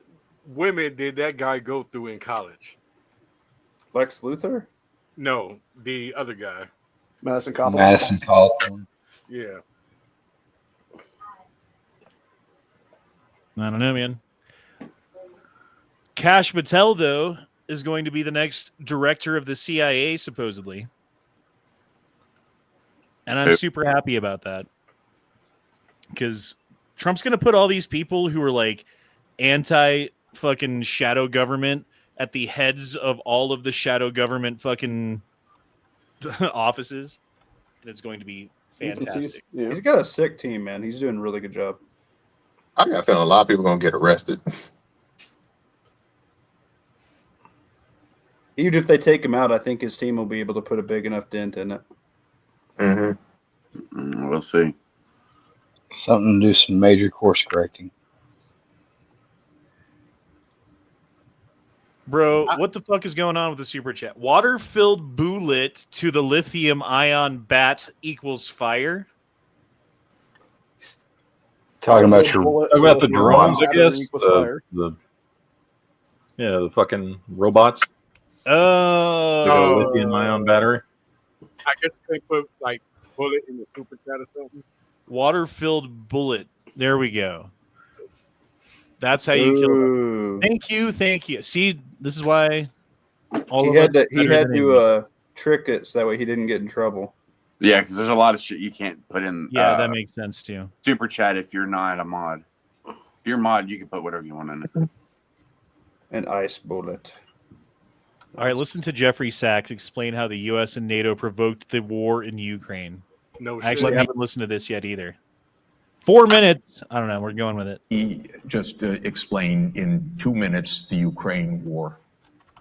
women did that guy go through in college? Lex Luthor? No, the other guy. Madison Cawthorn. Madison Cawthorn. Yeah. I don't know, man. Kash Patel, though, is going to be the next director of the CIA, supposedly. And I'm super happy about that. Because Trump's going to put all these people who are like anti-fucking shadow government at the heads of all of the shadow government fucking offices. And it's going to be fantastic. Yeah. He's got a sick team, man. He's doing a really good job. I got a feeling a lot of people gonna get arrested. Even if they take him out, I think his team will be able to put a big enough dent in it. Mm-hmm. We'll see. Something to do some major course correcting. Bro, what the fuck is going on with the super chat? Water-filled bullet to the lithium-ion bat equals fire? Talking about the drones, I guess. The fucking robots. Oh, lithium-ion battery. I guess they put like bullet in the super chat or something. Water-filled bullet. There we go. That's how you kill them. Thank you. See, this is why he had to trick it so that way he didn't get in trouble. Yeah, because there's a lot of shit you can't put in. Yeah, that makes sense too. Super chat if you're not a mod. If you're a mod, you can put whatever you want in it. An ice bullet. All right, listen to Jeffrey Sachs explain how the U.S. and NATO provoked the war in Ukraine. No, I actually haven't listened to this yet either. 4 minutes. I don't know. We're going with it. He just explain in 2 minutes the Ukraine war.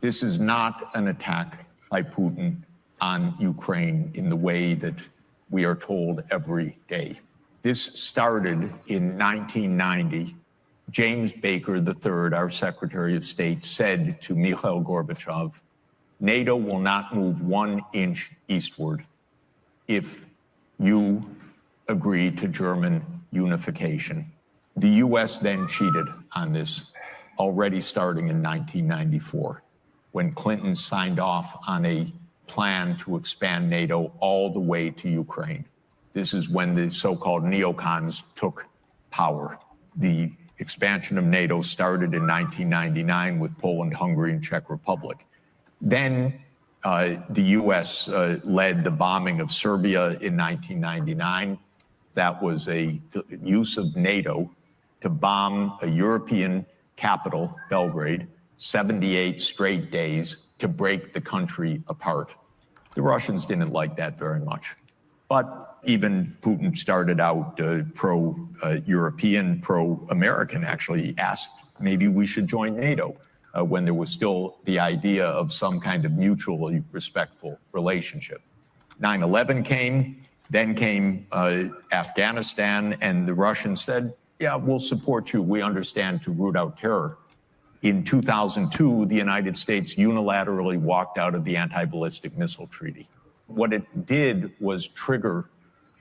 This is not an attack by Putin on Ukraine in the way that we are told every day. This started in 1990. James Baker III, our Secretary of State, said to Mikhail Gorbachev, NATO will not move 1 inch eastward if you agree to German unification. The U.S. then cheated on this, already starting in 1994, when Clinton signed off on a plan to expand NATO all the way to Ukraine. This is when the so-called neocons took power. The expansion of NATO started in 1999 with Poland, Hungary, and Czech Republic. Then the U.S. led the bombing of Serbia in 1999. That was a use of NATO to bomb a European capital, Belgrade, 78 straight days to break the country apart. The Russians didn't like that very much. But even Putin started out pro-European, pro-American, actually asked maybe we should join NATO when there was still the idea of some kind of mutually respectful relationship. 9/11 came, then came Afghanistan, and the Russians said, yeah, we'll support you. We understand to root out terror. In 2002, the United States unilaterally walked out of the anti-ballistic missile treaty. What it did was trigger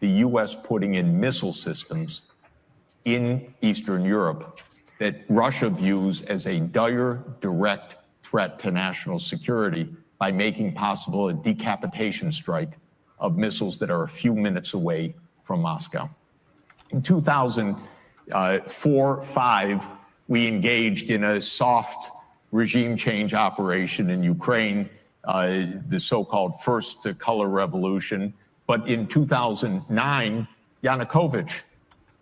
the U.S. putting in missile systems in Eastern Europe that Russia views as a dire, direct threat to national security by making possible a decapitation strike of missiles that are a few minutes away from Moscow. In 2004-05, we engaged in a soft regime change operation in Ukraine, the so-called first color revolution. But in 2009, Yanukovych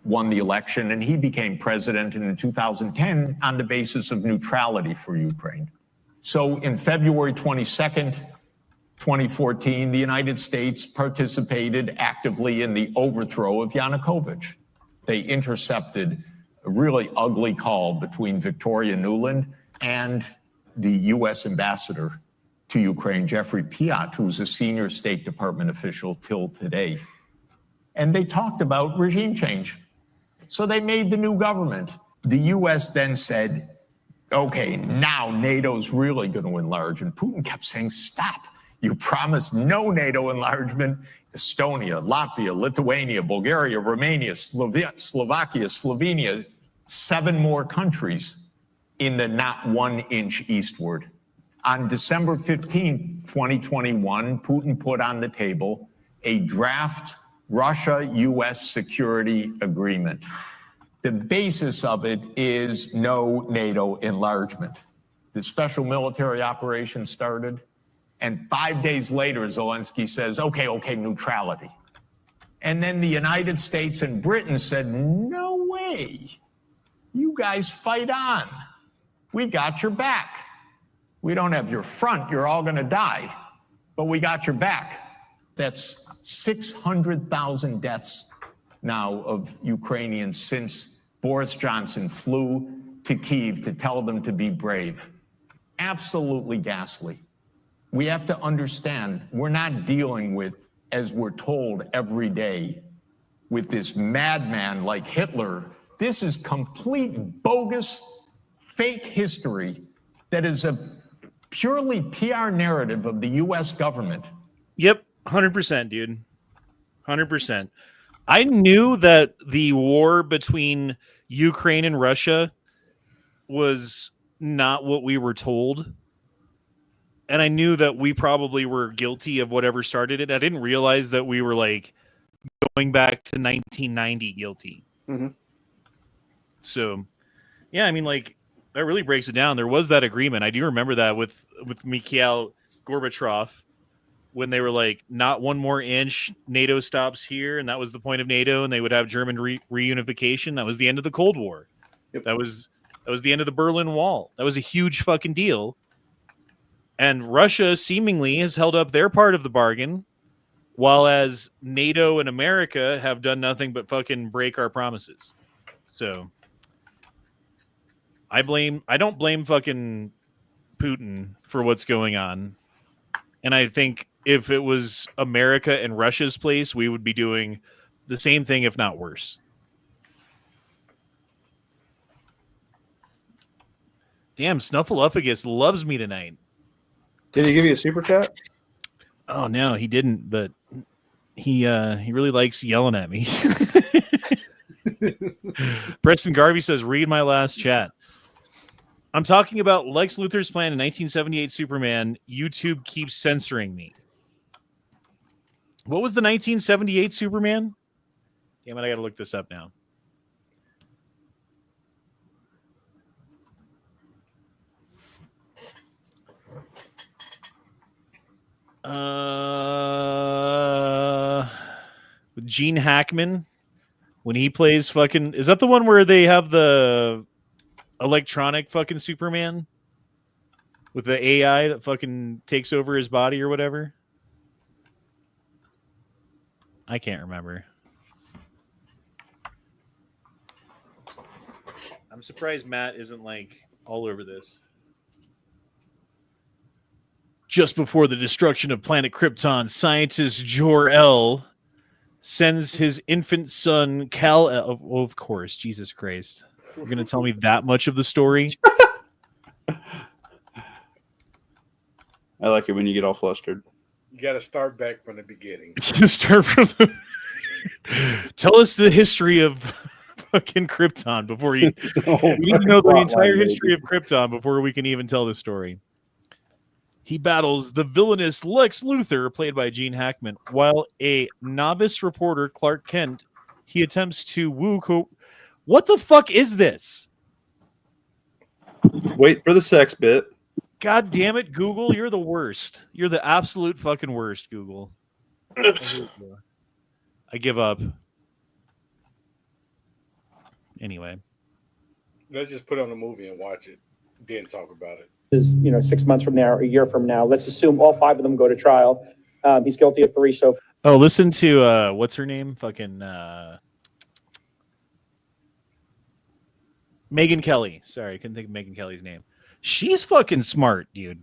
won the election and he became president in 2010 on the basis of neutrality for Ukraine. So in February 22nd, 2014, the United States participated actively in the overthrow of Yanukovych. They intercepted a really ugly call between Victoria Nuland and the U.S. ambassador to Ukraine, Jeffrey Piat, who's a senior State Department official till today. And they talked about regime change. So they made the new government. The U.S. then said, okay, now NATO's really going to enlarge. And Putin kept saying, stop. You promised no NATO enlargement. Estonia, Latvia, Lithuania, Bulgaria, Romania, Slovakia, Slovenia, 7 more countries in the not 1 inch eastward. On December 15, 2021, Putin put on the table a draft Russia-U.S. security agreement. The basis of it is no NATO enlargement. The special military operation started, and 5 days later, Zelensky says, okay, neutrality. And then the United States and Britain said, no way. You guys fight on. We got your back. We don't have your front. You're all going to die. But we got your back. That's 600,000 deaths now of Ukrainians since Boris Johnson flew to Kyiv to tell them to be brave. Absolutely ghastly. We have to understand we're not dealing with, as we're told every day, with this madman like Hitler. This is complete bogus, fake history that is a purely PR narrative of the U.S. government. Yep, 100%, dude. 100%. I knew that the war between Ukraine and Russia was not what we were told. And I knew that we probably were guilty of whatever started it. I didn't realize that we were like going back to 1990 guilty. Mm-hmm. So, yeah, I mean, like, that really breaks it down. There was that agreement. I do remember that with Mikhail Gorbachev when they were like, not one more inch, NATO stops here. And that was the point of NATO. And they would have German reunification. That was the end of the Cold War. Yep. That was the end of the Berlin Wall. That was a huge fucking deal. And Russia seemingly has held up their part of the bargain, while as NATO and America have done nothing but fucking break our promises. So I don't blame fucking Putin for what's going on. And I think if it was America and Russia's place, we would be doing the same thing, if not worse. Damn, Snuffleupagus loves me tonight. Did he give you a super chat? Oh no, he didn't, but he really likes yelling at me. Preston Garvey says, read my last chat. I'm talking about Lex Luthor's plan in 1978 Superman. YouTube keeps censoring me. What was the 1978 Superman? Damn it, I gotta look this up now. With Gene Hackman when he plays fucking, is that the one where they have the electronic fucking Superman with the AI that fucking takes over his body or whatever? I can't remember. I'm surprised Matt isn't like all over this. Just before the destruction of planet Krypton, scientist Jor-El sends his infant son Kal-El. Oh, of course, Jesus Christ. You're going to tell me that much of the story? I like it when you get all flustered. You got to start back from the beginning. Start from the... Tell us the history of fucking Krypton before you... We need to know the entire history of Krypton before we can even tell the story. He battles the villainous Lex Luthor, played by Gene Hackman, while a novice reporter, Clark Kent, he attempts to woo... What the fuck is this? Wait for the sex bit. God damn it, Google. You're the worst. You're the absolute fucking worst, Google. I give up. Anyway. Let's just put on a movie and watch it, then talk about it. Is 6 months from now, a year from now. Let's assume all 5 of them go to trial. He's guilty of 3 so far. Oh, listen to what's her name? Fucking Megyn Kelly. Sorry, I couldn't think of Megyn Kelly's name. She's fucking smart, dude.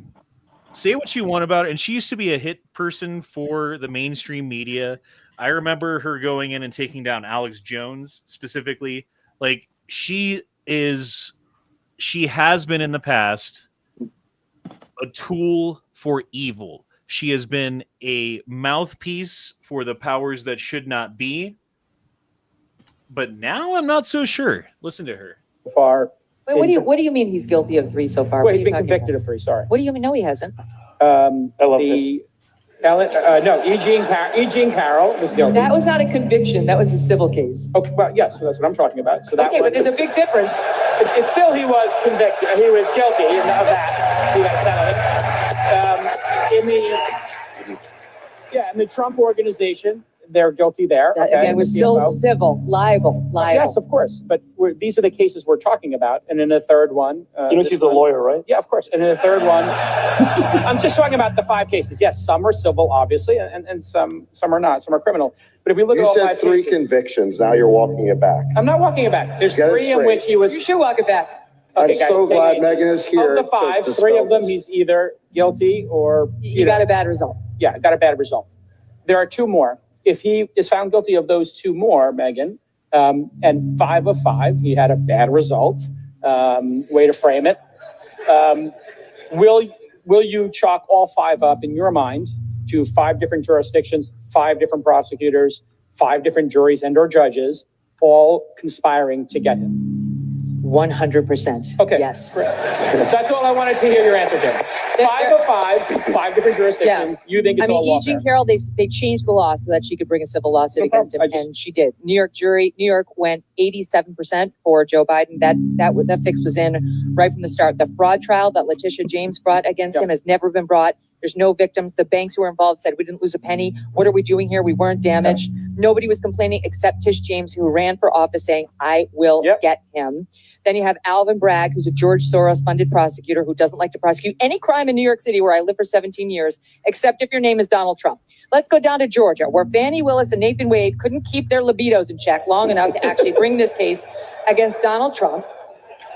Say what you want about it. And she used to be a hit person for the mainstream media. I remember her going in and taking down Alex Jones specifically. Like, she has been in the past a tool for evil. She has been a mouthpiece for the powers that should not be. But now I'm not so sure. Listen to her. Far. Wait, what do you mean he's guilty of 3 so far? Well, he's been convicted of 3, sorry. What do you mean? No, he hasn't. I love this. Eugene Carroll was guilty. That was not a conviction. That was a civil case. Okay, well, yes, that's what I'm talking about. So that okay, but there's a big difference. It's still, he was convicted. He was guilty of that. He got settled. In the Trump organization, they're guilty there. That, okay, again, was still civil, liable. Yes, of course. But these are the cases we're talking about. And in the third one... she's a lawyer, right? Yeah, of course. And in the third one... I'm just talking about the 5 cases. Yes, some are civil, obviously, and some are not. Some are criminal. But if we look at all 5 cases... You said 3 convictions. Now you're walking it back. I'm not walking it back. There's 3 in which he was... You should walk it back. Okay, I'm guys, so glad Megan is here. Of the 5, 3 of them, he's either guilty or... You got a bad result. Yeah, got a bad result. There are 2 more. if he is found guilty of those 2 more, Megan, and 5 of 5, he had a bad result. Way to frame it. Will you chalk all 5 up in your mind to 5 different jurisdictions, 5 different prosecutors, 5 different juries and or judges, all conspiring to get him? 100%. Okay. Yes. That's all I wanted to hear your answer to. 5 of 5 different jurisdictions. You think it's all E. lawfare? Jean Carroll, they changed the law so that she could bring a civil lawsuit against him, and she did. New York went 87% for Joe Biden. That fix was in right from the start. The fraud trial that Letitia James brought against him has never been brought. There's no victims. The banks who were involved said, we didn't lose a penny. What are we doing here? We weren't damaged. Nobody was complaining except Tish James, who ran for office saying, I will get him. Then you have Alvin Bragg, who's a George Soros-funded prosecutor who doesn't like to prosecute any crime in New York City, where I lived for 17 years, except if your name is Donald Trump. Let's go down to Georgia, where Fani Willis and Nathan Wade couldn't keep their libidos in check long enough to actually bring this case against Donald Trump.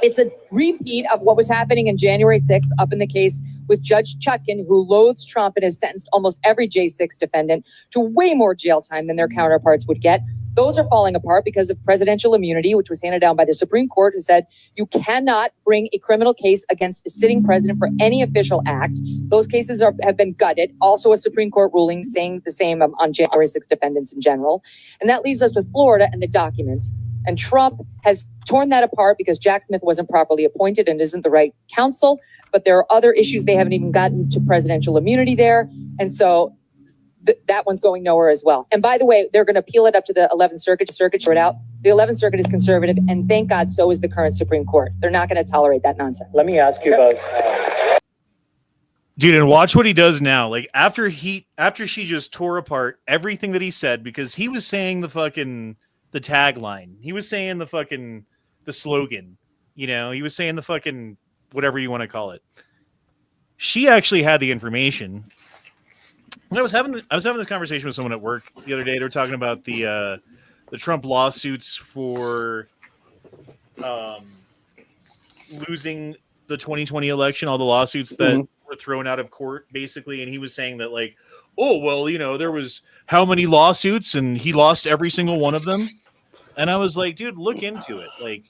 It's a repeat of what was happening in January 6th up in the case with Judge Chutkan, who loathes Trump and has sentenced almost every J6 defendant to way more jail time than their counterparts would get. Those are falling apart because of presidential immunity, which was handed down by the Supreme Court, who said you cannot bring a criminal case against a sitting president for any official act. Those cases have been gutted. Also a Supreme Court ruling saying the same on January 6 defendants in general. And that leaves us with Florida and the documents. And Trump has torn that apart because Jack Smith wasn't properly appointed and isn't the right counsel. But there are other issues. They haven't even gotten to presidential immunity there. And so that one's going nowhere as well. And by the way, they're going to appeal it up to the 11th Circuit, sort out. The 11th Circuit is conservative, and thank God so is the current Supreme Court. They're not going to tolerate that nonsense. Let me ask you about... Dude, and watch what he does now. Like, after she just tore apart everything that he said, because he was saying the tagline. He was saying the slogan. You know, he was saying the fucking whatever you want to call it. She actually had the information. When I was having this conversation with someone at work the other day. They were talking about the Trump lawsuits for losing the 2020 election, all the lawsuits that were thrown out of court, basically. And he was saying that, like, oh, well, you know, there was how many lawsuits and he lost every single one of them. And I was like, dude, look into it. Like,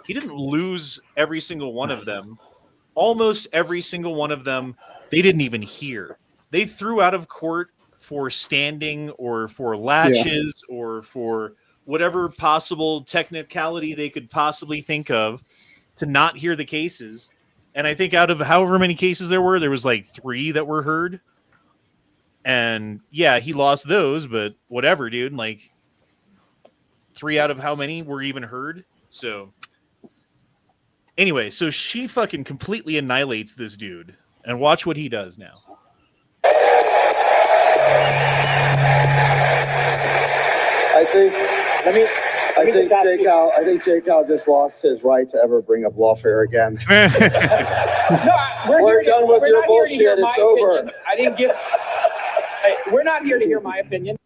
he didn't lose every single one of them. Almost every single one of them, they didn't even hear. They threw out of court for standing or for latches or for whatever possible technicality they could possibly think of to not hear the cases. And I think out of however many cases there was like 3 that were heard. And yeah, he lost those, but whatever, dude. Like, 3 out of how many were even heard? So anyway, so she fucking completely annihilates this dude. And watch what he does now. I think Jake Al just lost his right to ever bring up lawfare again. We're done with your bullshit. It's over. We're not here to hear my opinion.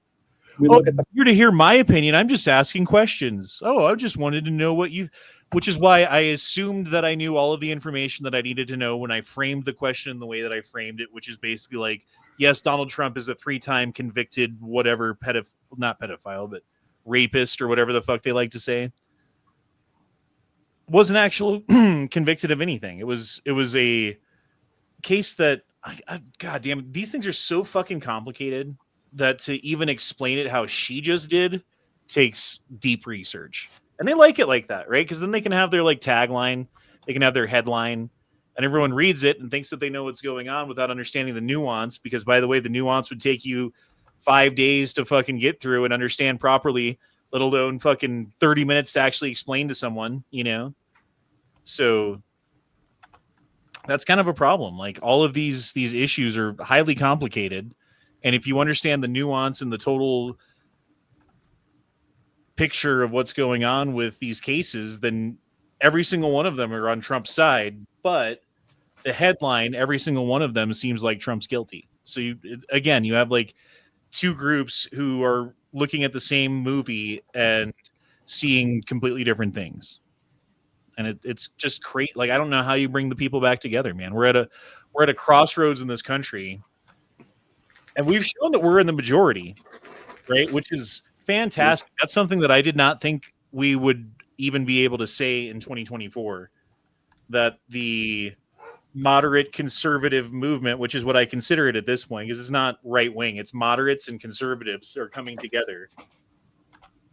You're to hear my opinion. I'm just asking questions. I just wanted to know which is why I assumed that I knew all of the information that I needed to know when I framed the question the way that I framed it, which is basically like, yes, Donald Trump is a 3-time convicted whatever not pedophile, but rapist or whatever the fuck they like to say. Wasn't actually convicted of anything. It was a case that God damn it, these things are so fucking complicated that to even explain it how she just did takes deep research. And they like it like that, right? Because then they can have their like tagline, they can have their headline, and everyone reads it and thinks that they know what's going on without understanding the nuance. Because, by the way, the nuance would take you 5 days to fucking get through and understand properly, let alone fucking 30 minutes to actually explain to someone, you know? So that's kind of a problem. Like, all of these issues are highly complicated. And if you understand the nuance and the total picture of what's going on with these cases, then every single one of them are on Trump's side. But the headline, every single one of them seems like Trump's guilty. So you have like 2 groups who are looking at the same movie and seeing completely different things. And it's just crazy. Like, I don't know how you bring the people back together, man. We're at a crossroads in this country, and we've shown that we're in the majority. right? Which is fantastic. That's something that I did not think we would even be able to say in 2024, that the moderate conservative movement, which is what I consider it at this point, because it's not right wing, it's moderates and conservatives are coming together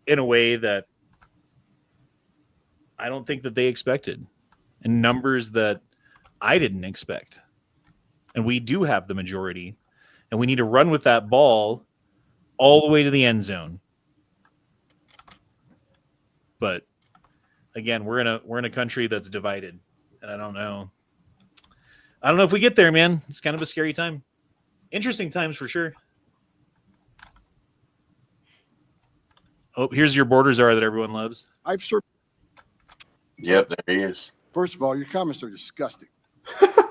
in a way that I don't think that they expected, in numbers that I didn't expect. And we do have the majority, and we need to run with that ball all the way to the end zone. But again, we're in a country that's divided, and I don't know if we get there, man. It's kind of a scary time. Interesting times for sure. Oh, here's your border czar that everyone loves. I've served. Yep, there he is. First of all, your comments are disgusting.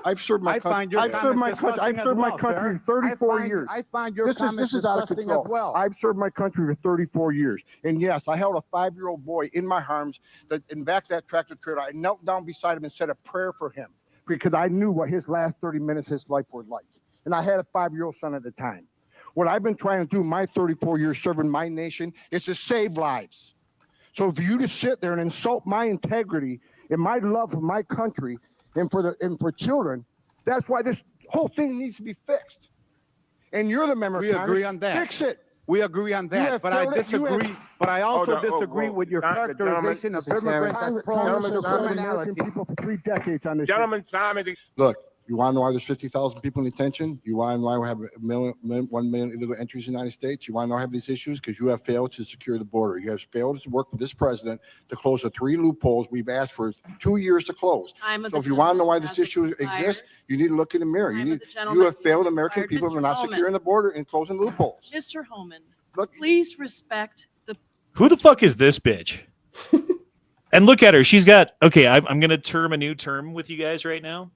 I've served my country. I've served my country for 34 years. I find your This is out of control. as well. I've served my country for 34 years. And yes, I held a 5-year-old boy in my arms in back of that tractor trailer. I knelt down beside him and said a prayer for him because I knew what his last 30 minutes of his life were like. And I had a 5-year-old son at the time. What I've been trying to do my 34 years serving my nation is to save lives. So for you to sit there and insult my integrity and my love for my country and for children, that's why this whole thing needs to be fixed. And you're the member. We agree on that. Fix it. We agree on that, but I disagree. But I also disagree with your characterization of immigrants as American people for 3 decades on this. Gentlemen, time is. Look, you want to know why there's 50,000 people in detention? You want to know why we have 1 million illegal entries in the United States? You want to know why we have these issues? Because you have failed to secure the border. You have failed to work with this president to close the 3 loopholes we've asked for 2 years to close. So if you want to know why this issue exists, you need to look in the mirror. You have failed American people for not securing the border and closing loopholes. Mr. Homan, Look, please respect the. Who the fuck is this bitch? And look at her. She's got, okay, I'm going to term a new term with you guys right now.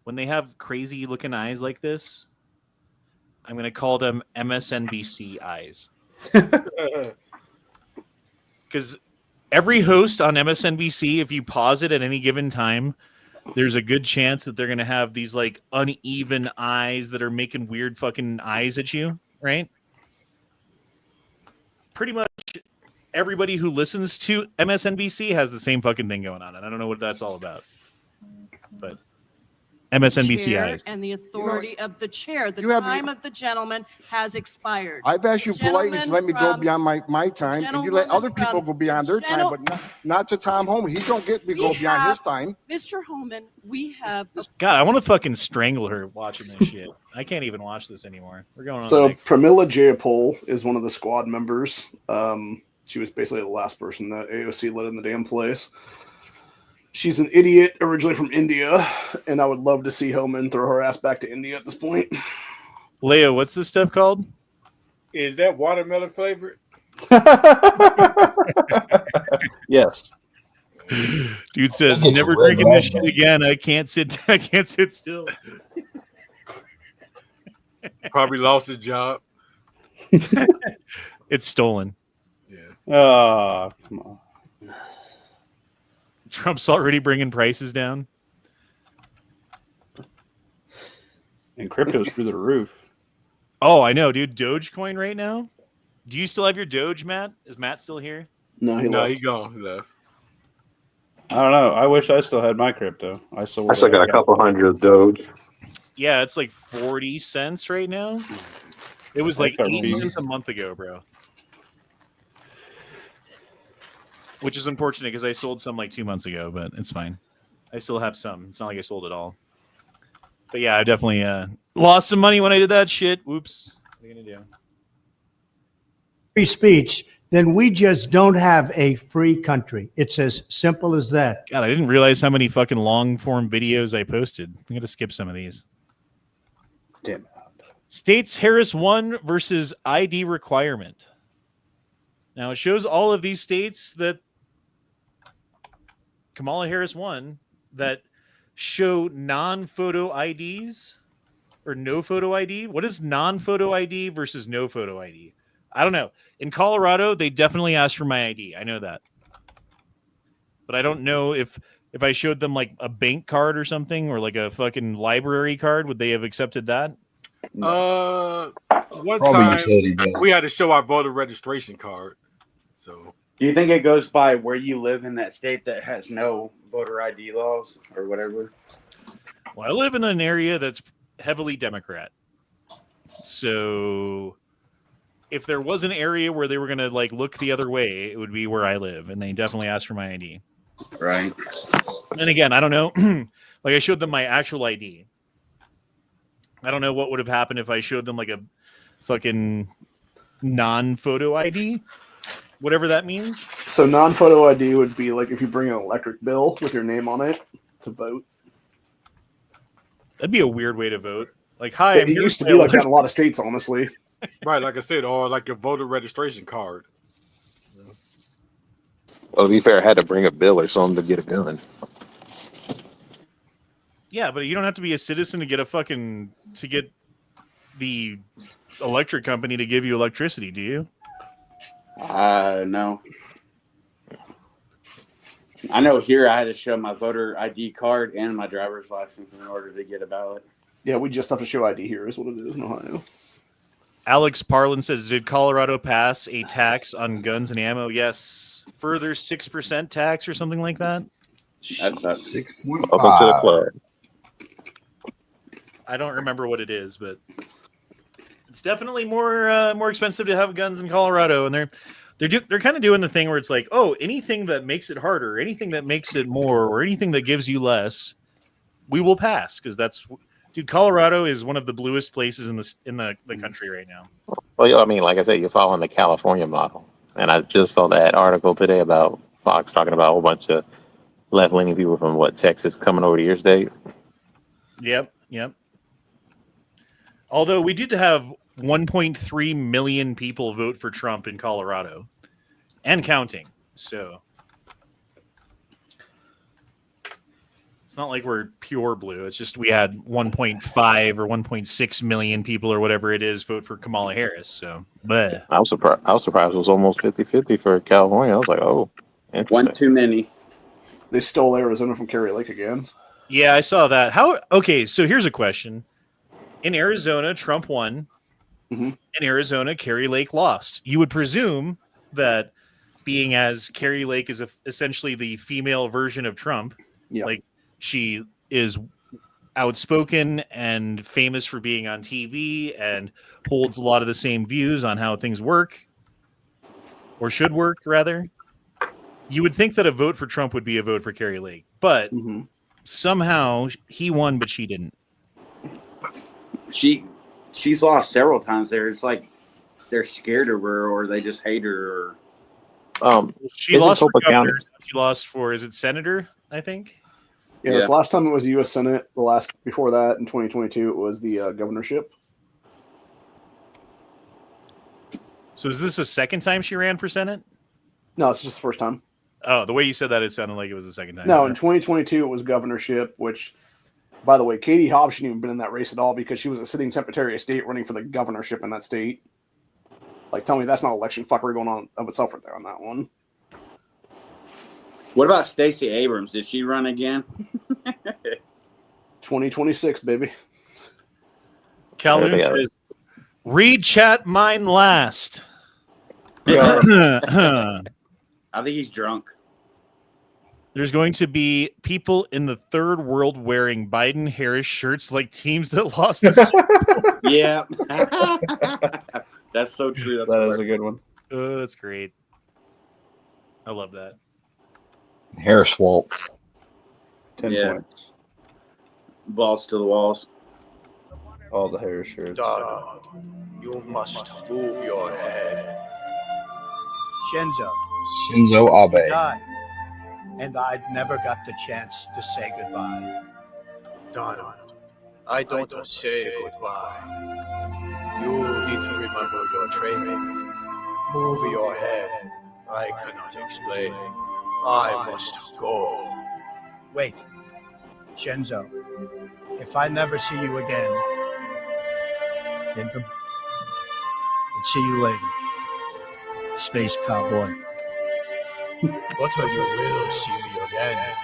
When they have crazy looking eyes like this, I'm going to call them MSNBC eyes. Because every host on MSNBC, if you pause it at any given time, there's a good chance that they're going to have these like uneven eyes that are making weird fucking eyes at you, right? Pretty much everybody who listens to MSNBC has the same fucking thing going on. And I don't know what that's all about. But MSNBC eyes. And the authority of the chair. The time of the gentleman has expired. I've asked you politely to let me go beyond my time, and you let other people go beyond their time, but not to Tom Homan. He don't get to go beyond his time. Mr. Homan, we have. God, I want to fucking strangle her watching this shit. I can't even watch this anymore. We're going on. So Pramila Jayapal is one of the squad members. She was basically the last person that AOC let in the damn place. She's an idiot, originally from India, and I would love to see Homan throw her ass back to India at this point. Leo, what's this stuff called? Is that watermelon flavored? Yes. Dude says, never drinking this shit again. I can't sit still. Probably lost his job. It's stolen. Yeah. Oh, come on. Trump's already bringing prices down. And crypto's through the roof. Oh, I know, dude. Dogecoin right now. Do you still have your Doge, Matt? Is Matt still here? No, he left. He gone. He left. I don't know. I wish I still had my crypto. I still got a couple hundred Doge. Yeah, it's like 40 cents right now. It was like 8 cents a month ago, bro. Which is unfortunate because I sold some like 2 months ago, but it's fine. I still have some. It's not like I sold it all. But yeah, I definitely lost some money when I did that shit. Whoops. What are you going to do? Free speech, then we just don't have a free country. It's as simple as that. God, I didn't realize how many fucking long form videos I posted. I'm going to skip some of these. Damn. States Harris 1 versus ID requirement. Now it shows all of these states that Kamala Harris won that show non-photo IDs or no photo ID. What is non-photo ID versus no photo ID? I don't know. In Colorado, they definitely asked for my ID. I know that. But I don't know if I showed them like a bank card or something or like a fucking library card, would they have accepted that? One Probably time utility bill. we had to show our voter registration card. So Do you think it goes by where you live in that state that has no voter ID laws or whatever? Well, I live in an area that's heavily Democrat. So if there was an area where they were going to like look the other way, it would be where I live. And they definitely asked for my ID. Right. And again, I don't know. Like I showed them my actual ID. I don't know what would have happened if I showed them like a fucking non-photo ID, whatever that means. So non-photo ID would be like if you bring an electric bill with your name on it to vote. That'd be a weird way to vote. Like, hi, It used to be like that in a lot of states, honestly. right, like I said, or like a voter registration card. Well, to be fair, I had to bring a bill or something to get a gun. Yeah, but you don't have to be a citizen to get to get the electric company to give you electricity, do you? No. I know here I had to show my voter ID card and my driver's license in order to get a ballot. Yeah, we just have to show ID here is what it is in Ohio. Alex Parlin says, did Colorado pass a tax on guns and ammo? Yes. Further 6% tax or something like that? That's 6.5. Welcome to the club. I don't remember what it is, but it's definitely more expensive to have guns in Colorado, and they're kind of doing the thing where it's like, oh, anything that makes it harder, anything that makes it more, or anything that gives you less, we will pass because that's, dude. Colorado is one of the bluest places in the country right now. Well, I mean, like I said, you're following the California model, and I just saw that article today about Fox talking about a whole bunch of left-leaning people from Texas coming over to your state. Yep. Although we did have 1.3 million people vote for Trump in Colorado and counting. So it's not like we're pure blue. It's just we had 1.5 or 1.6 million people or whatever it is vote for Kamala Harris. So, but I was surprised it was almost 50-50 for California. I was like, oh, one too many. They stole Arizona from Kerry Lake again. Yeah, I saw that. Okay, so here's a question. In Arizona, Trump won. Mm-hmm. In Arizona, Kerry Lake lost. You would presume that being as Kerry Lake is essentially the female version of Trump, like she is outspoken and famous for being on TV and holds a lot of the same views on how things work, or should work, rather. You would think that a vote for Trump would be a vote for Kerry Lake, but somehow he won, but she didn't. She's lost several times there. It's like they're scared of her, or they just hate her. She lost for governor. She lost for, is it senator? I think. Yeah, this last time it was the U.S. Senate. The last before that in 2022 it was the governorship. So is this the second time she ran for Senate? No, it's just the first time. Oh, the way you said that, it sounded like it was the second time. No, in 2022 it was governorship, which, by the way, Katie Hobbs shouldn't even been in that race at all because she was a sitting Secretary of State running for the governorship in that state. Like, tell me that's not election fuckery going on of itself right there on that one. What about Stacey Abrams? Did she run again? 2026, baby. Calhoun says, read chat mine last. I think he's drunk. There's going to be people in the third world wearing Biden-Harris shirts like teams that lost the Super Bowl. Yeah. That's so true. That is a good one. Oh, that's great. I love that. Harris Waltz. 10 points. Balls to the walls. All the Harris shirts. Donald, you must move your head. Shinzo Abe. Died, and I never got the chance to say goodbye. Donald, I don't say goodbye. You need to remember your training. Move your head. I cannot explain. I must go. Wait, Shinzo. If I never see you again, then see you later, Space Cowboy. But you will see me again,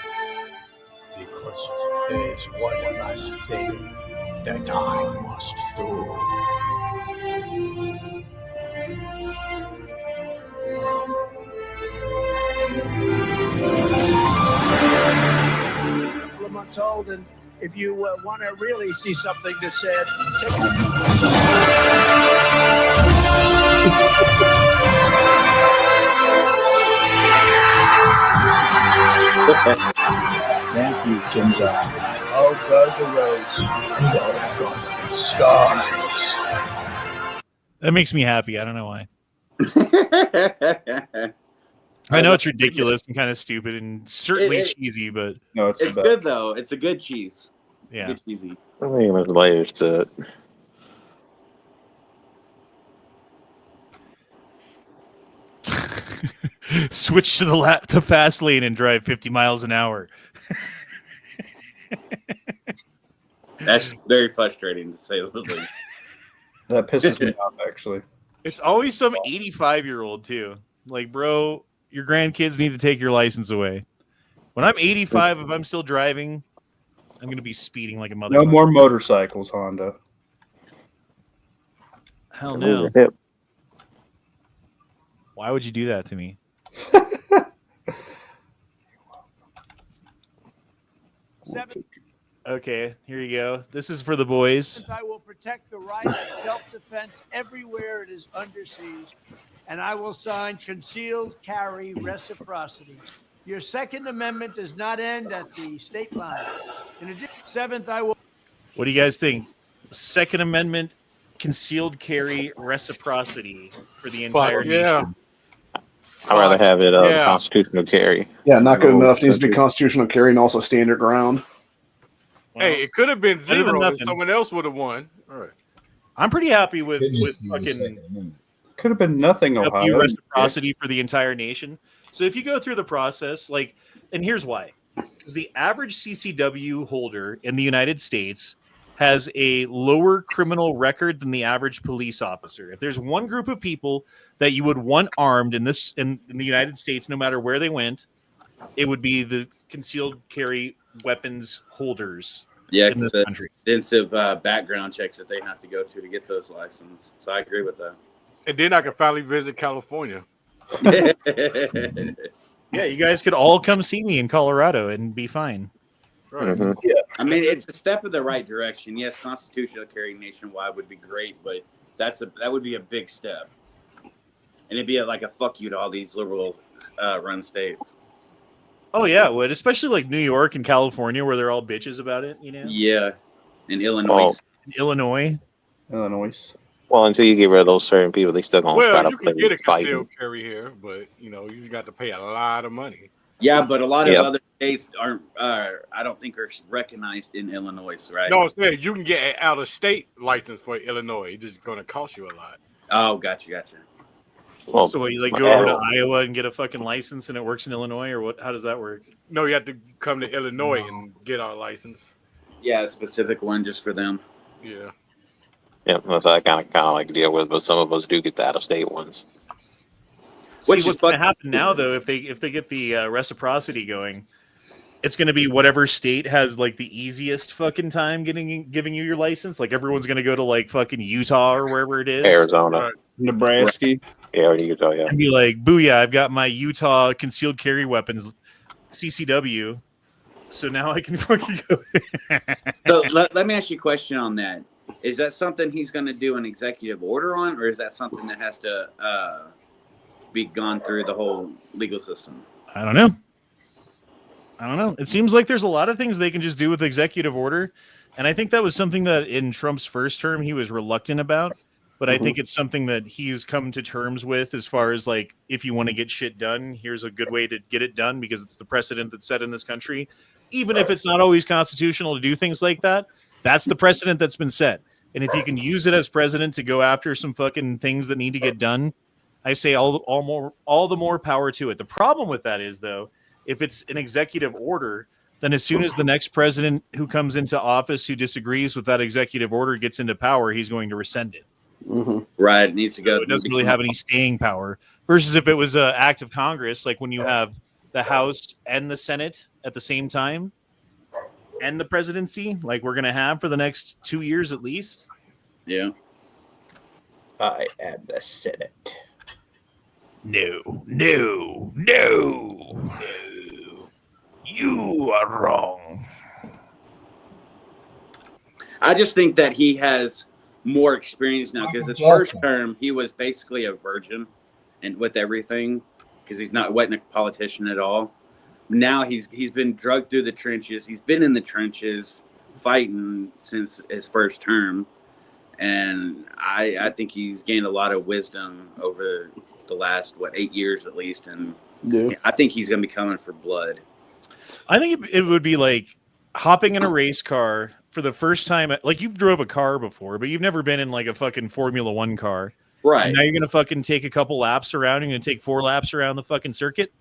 because there is one last thing that I must do. A couple of months old, and if you want to really see something that's said, thank you, Kimza. Oh, God, the roads and oh, God, the skies. That makes me happy. I don't know why. I know it's ridiculous and kind of stupid and certainly cheesy, but no, it's good though. It's a good cheese. Yeah, good cheesy. I think there's layers to it. Switch to the fast lane and drive 50 miles an hour. That's very frustrating to say the least. That pisses me off, actually. It's always some 85-year-old too. Like, bro, your grandkids need to take your license away. When I'm 85, if I'm still driving, I'm going to be speeding like a motherfucker. No more motorcycles, Honda. Hell no. Why would you do that to me? Okay, here you go. This is for the boys. I will protect the right of self-defense everywhere it is under siege, and I will sign concealed carry reciprocity. Your Second Amendment does not end at the state line. In addition, seventh, I will. What do you guys think? Second Amendment, concealed carry reciprocity for the entire nation. I'd rather have it constitutional carry. Yeah, not good enough. It needs to be constitutional carry and also stand your ground. Hey, it could have been better than zero if nothing. someone else would have won. All right. I'm pretty happy with fucking Could have been nothing, Ohio. reciprocity for the entire nation. So if you go through the process, like, and here's why. Because the average CCW holder in the United States has a lower criminal record than the average police officer. If there's one group of people that you would want armed in the United States, no matter where they went, it would be the concealed carry weapons holders. Yeah, in this because country. extensive background checks that they have to go to get those licenses. So I agree with that. And then I can finally visit California. Yeah, you guys could all come see me in Colorado and be fine. Right. Yeah, I mean it's a step in the right direction. Yes, constitutional carry nationwide would be great, but that would be a big step, and it'd be like a fuck you to all these liberal run states. Oh yeah, it would, especially like New York and California, where they're all bitches about it. You know? Yeah, in Illinois. Illinois. Well, until you get rid of those certain people, they still gonna try Well, to you play can get a fighting. concealed carry here, but you know you just got to pay a lot of money. Yeah, but a lot of other states aren't. I don't think are recognized in Illinois, right? No, I'm saying you can get an out-of-state license for Illinois. It's just going to cost you a lot. Oh, gotcha. Well, so what, you like go over to Iowa and get a fucking license and it works in Illinois, or what? How does that work? No, you have to come to Illinois and get our license. Yeah, a specific one just for them. Yeah. Yeah, that's what I kind of like to deal with, but some of us do get the out-of-state ones. See, what's going to happen now, though, if they get the reciprocity going, it's going to be whatever state has like the easiest fucking time giving you your license. Like everyone's going to go to like fucking Utah or wherever it is, Arizona, Nebraska, or Utah, yeah, and be like, "Booyah! I've got my Utah concealed carry weapons CCW, so now I can fucking go." So let me ask you a question on that. Is that something he's going to do an executive order on, or is that something that has to be gone through the whole legal system? I don't know. It seems like there's a lot of things they can just do with executive order. And I think that was something that in Trump's first term, he was reluctant about. But I think it's something that he's come to terms with as far as like, if you want to get shit done, here's a good way to get it done because it's the precedent that's set in this country. Even if it's not always constitutional to do things like that, that's the precedent that's been set. And if you can use it as president to go after some fucking things that need to get done, I say all the more power to it. The problem with that is, though, if it's an executive order, then as soon as the next president who comes into office who disagrees with that executive order gets into power, he's going to rescind it. Right. It needs to go. So it doesn't really have any staying power. Versus if it was an act of Congress, like when you have the House and the Senate at the same time, and the presidency, like we're gonna have for the next 2 years at least. Yeah. I am the Senate. No. You are wrong. I just think that he has more experience now because his first term he was basically a virgin, and with everything, because wasn't a politician at all. Now he's been drugged through the trenches. He's been in the trenches fighting since his first term, and I think he's gained a lot of wisdom over the last 8 years at least, and I think he's going to be coming for blood. I think it would be like hopping in a race car for the first time. Like you've drove a car before, but you've never been in like a fucking Formula One car. Right. And now you're going to fucking take a couple laps around. You're going to take 4 laps around the fucking circuit.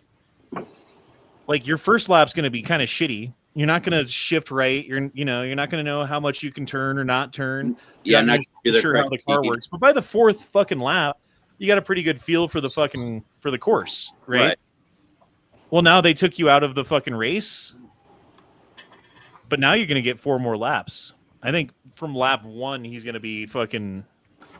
Like your first lap's going to be kind of shitty. You're not going to shift right. You're not going to know how much you can turn or not turn. You're not sure how the car works. But by the 4th fucking lap, you got a pretty good feel for the course, right? Well, now they took you out of the fucking race, but now you're going to get 4 more laps. I think from lap 1, he's going to be fucking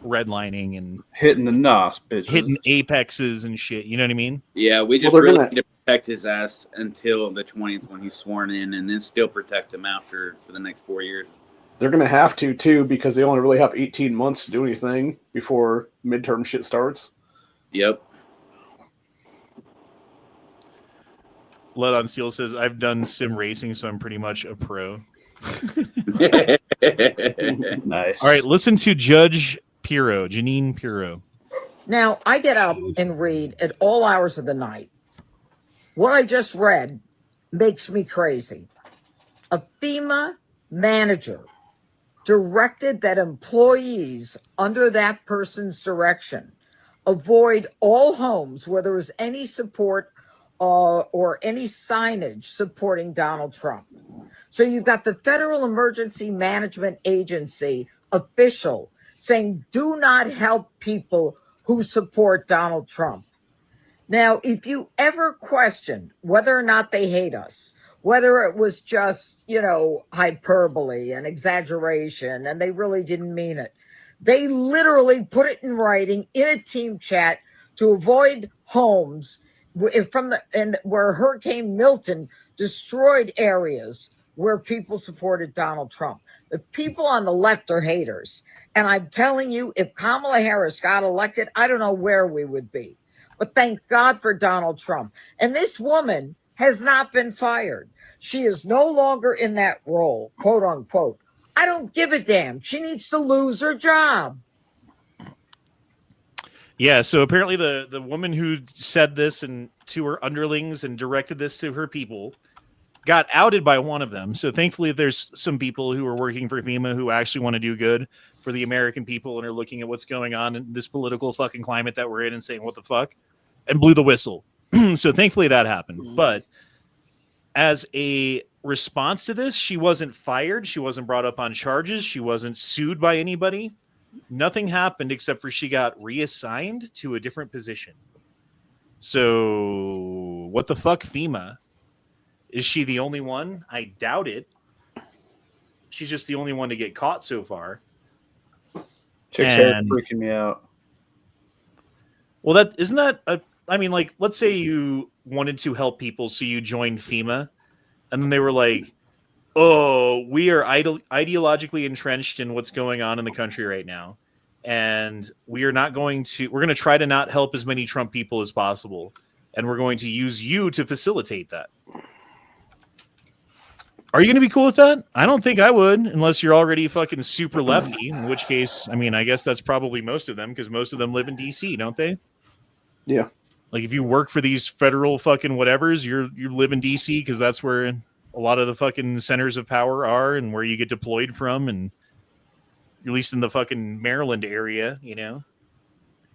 redlining and hitting the nos, bitches. Hitting apexes and shit. You know what I mean? Yeah, we just really need to protect his ass until the 20th when he's sworn in, and then still protect him after for the next 4 years. They're going to have to, too, because they only really have 18 months to do anything before midterm shit starts. Yep. Let on Steel says, I've done sim racing, so I'm pretty much a pro. Nice. All right, listen to Judge Pirro, Janine Pirro. Now, I get up and read at all hours of the night. What I just read makes me crazy. A FEMA manager directed that employees under that person's direction avoid all homes where there was any support or any signage supporting Donald Trump. So you've got the Federal Emergency Management Agency official saying, do not help people who support Donald Trump. Now, if you ever question whether or not they hate us, whether it was just, hyperbole and exaggeration, and they really didn't mean it, they literally put it in writing in a team chat to avoid homes where Hurricane Milton destroyed areas where people supported Donald Trump. The people on the left are haters. And I'm telling you, if Kamala Harris got elected, I don't know where we would be. But thank God for Donald Trump. And this woman has not been fired. She is no longer in that role, quote unquote. I don't give a damn. She needs to lose her job. Yeah, so apparently the woman who said this and to her underlings and directed this to her people got outed by one of them. So thankfully there's some people who are working for FEMA who actually want to do good for the American people and are looking at what's going on in this political fucking climate that we're in and saying, what the fuck? And blew the whistle. So thankfully that happened. But as a response to this, she wasn't fired. She wasn't brought up on charges. She wasn't sued by anybody. Nothing happened except for she got reassigned to a different position. So what the fuck, FEMA? Is she the only one? I doubt it. She's just the only one to get caught so far. Chick's hair freaking me out. Well, isn't that let's say you wanted to help people, so you joined FEMA, and then they were like, oh, we are ideologically entrenched in what's going on in the country right now. And we're going to try to not help as many Trump people as possible. And we're going to use you to facilitate that. Are you going to be cool with that? I don't think I would, unless you're already fucking super lefty, in which case, I guess that's probably most of them, because most of them live in DC, don't they? Yeah. Like if you work for these federal fucking whatevers, you live in DC because that's where a lot of the fucking centers of power are and where you get deployed from, and at least in the fucking Maryland area,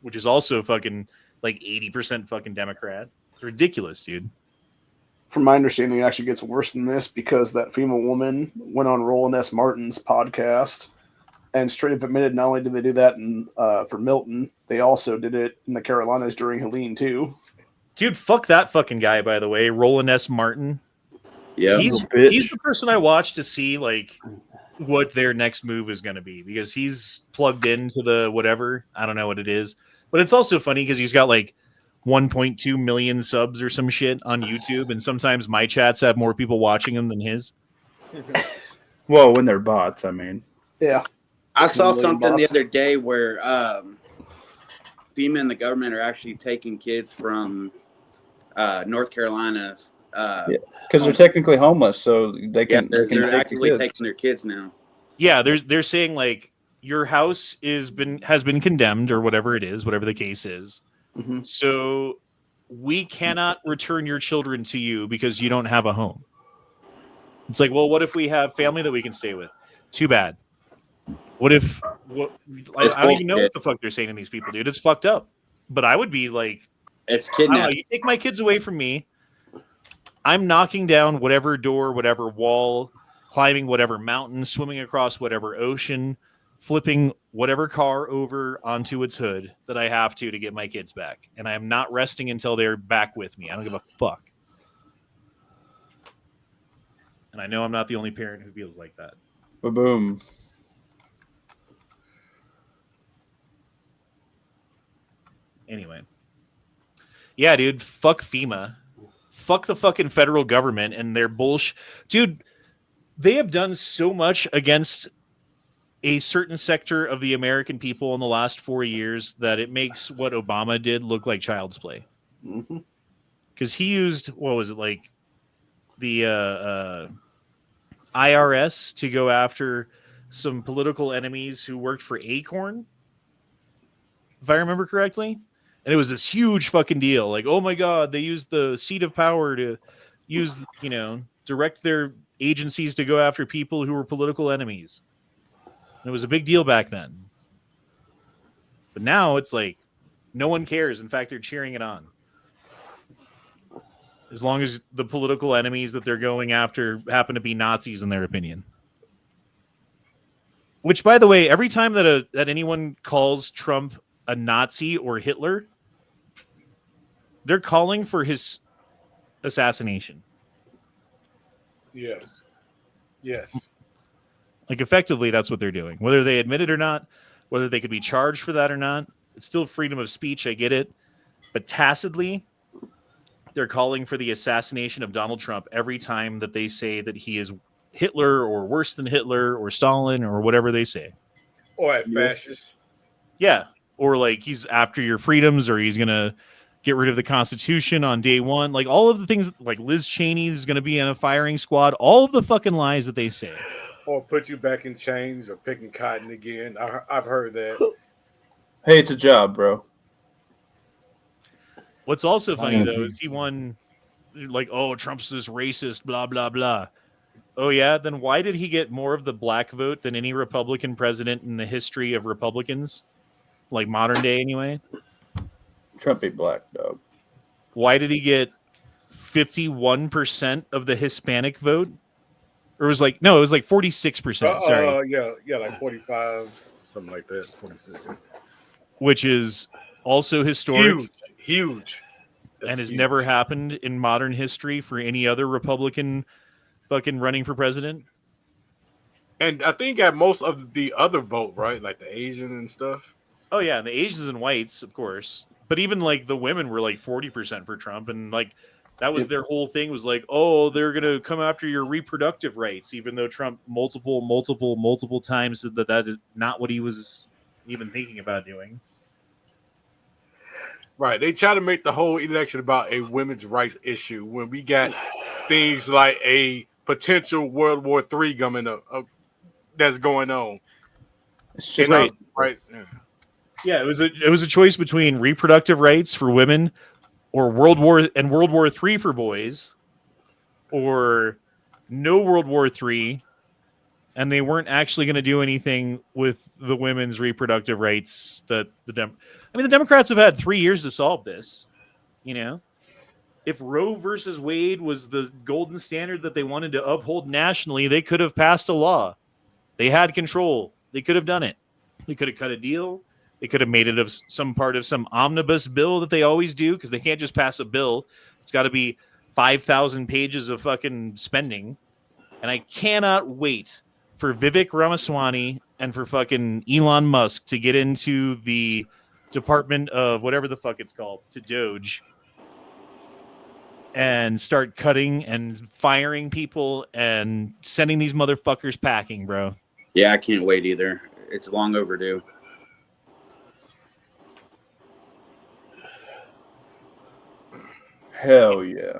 which is also fucking like 80% fucking Democrat. It's ridiculous, dude. From my understanding, it actually gets worse than this because that FEMA woman went on Roland S. Martin's podcast and straight up admitted not only did they do that for Milton, they also did it in the Carolinas during Helene too. Dude, fuck that fucking guy, by the way. Roland S. Martin. Yeah, he's the person I watch to see like what their next move is going to be, because he's plugged into the whatever, I don't know what it is, but it's also funny because he's got like 1.2 million subs or some shit on YouTube, and sometimes my chats have more people watching him than his. Well, when they're bots, I mean. Yeah. I saw something the other day where FEMA and the government are actually taking kids from North Carolina. Because they're technically homeless, so they can. They're take actually the kids. taking their kids now. Yeah, they're saying like your house has been condemned or whatever it is, whatever the case is. Mm-hmm. So we cannot return your children to you because you don't have a home. It's like, well, what if we have family that we can stay with? Too bad. What if? I don't even know what the fuck they're saying to these people, dude. It's fucked up. But I would be like, it's kidnapping. You take my kids away from me. I'm knocking down whatever door, whatever wall, climbing whatever mountain, swimming across whatever ocean, flipping whatever car over onto its hood that I have to get my kids back. And I am not resting until they're back with me. I don't give a fuck. And I know I'm not the only parent who feels like that. Ba-boom. Anyway. Yeah, dude. Fuck FEMA. Fuck the fucking federal government and their bullshit. Dude, they have done so much against a certain sector of the American people in the last 4 years that it makes what Obama did look like child's play. Because he used, what was it, like the IRS to go after some political enemies who worked for Acorn, if I remember correctly. And it was this huge fucking deal. Like, oh my God, they used the seat of power to use, direct their agencies to go after people who were political enemies. And it was a big deal back then. But now it's like, no one cares. In fact, they're cheering it on. As long as the political enemies that they're going after happen to be Nazis in their opinion. Which, by the way, every time that anyone calls Trump a Nazi or Hitler, they're calling for his assassination. Yeah. Yes. Like, effectively, that's what they're doing. Whether they admit it or not, whether they could be charged for that or not, it's still freedom of speech, I get it. But tacitly, they're calling for the assassination of Donald Trump every time that they say that he is Hitler or worse than Hitler or Stalin or whatever they say. Or at fascist. Yeah. Or like he's after your freedoms, or he's going to get rid of the Constitution on day one. Like all of the things, like Liz Cheney is going to be in a firing squad. All of the fucking lies that they say. Or put you back in chains or picking cotton again. I've heard that. Hey, it's a job, bro. What's also funny, though, is he won, like, oh, Trump's this racist, blah, blah, blah. Oh, yeah? Then why did he get more of the black vote than any Republican president in the history of Republicans? Like, modern day, anyway? Trump ain't black, dog. Why did he get 51% of the Hispanic vote? Or it was like 46%, sorry. Yeah, like 45, something like that, 46. Which is also historic. Huge. And has never happened in modern history for any other Republican fucking running for president. And I think at most of the other vote, right? Like the Asian and stuff. Oh, yeah, and the Asians and whites, of course. But even, like, the women were, like, 40% for Trump. And, like, that was their whole thing was, like, oh, they're going to come after your reproductive rights, even though Trump multiple times said that is not what he was even thinking about doing. Right. They try to make the whole election about a women's rights issue when we got things like a potential World War III coming up that's going on. It's just right. Yeah, it was a choice between reproductive rights for women or World War III for boys, or no World War III, and they weren't actually going to do anything with the women's reproductive rights that the Democrats have had 3 years to solve this. You know, if Roe versus Wade was the golden standard that they wanted to uphold nationally, they could have passed a law. They had control. They could have done it. They could have cut a deal. They could have made it of some part of some omnibus bill that they always do, because they can't just pass a bill. It's got to be 5,000 pages of fucking spending. And I cannot wait for Vivek Ramaswamy and for fucking Elon Musk to get into the Department of whatever the fuck it's called, to Doge, and start cutting and firing people and sending these motherfuckers packing, bro. Yeah, I can't wait either. It's long overdue. Hell yeah.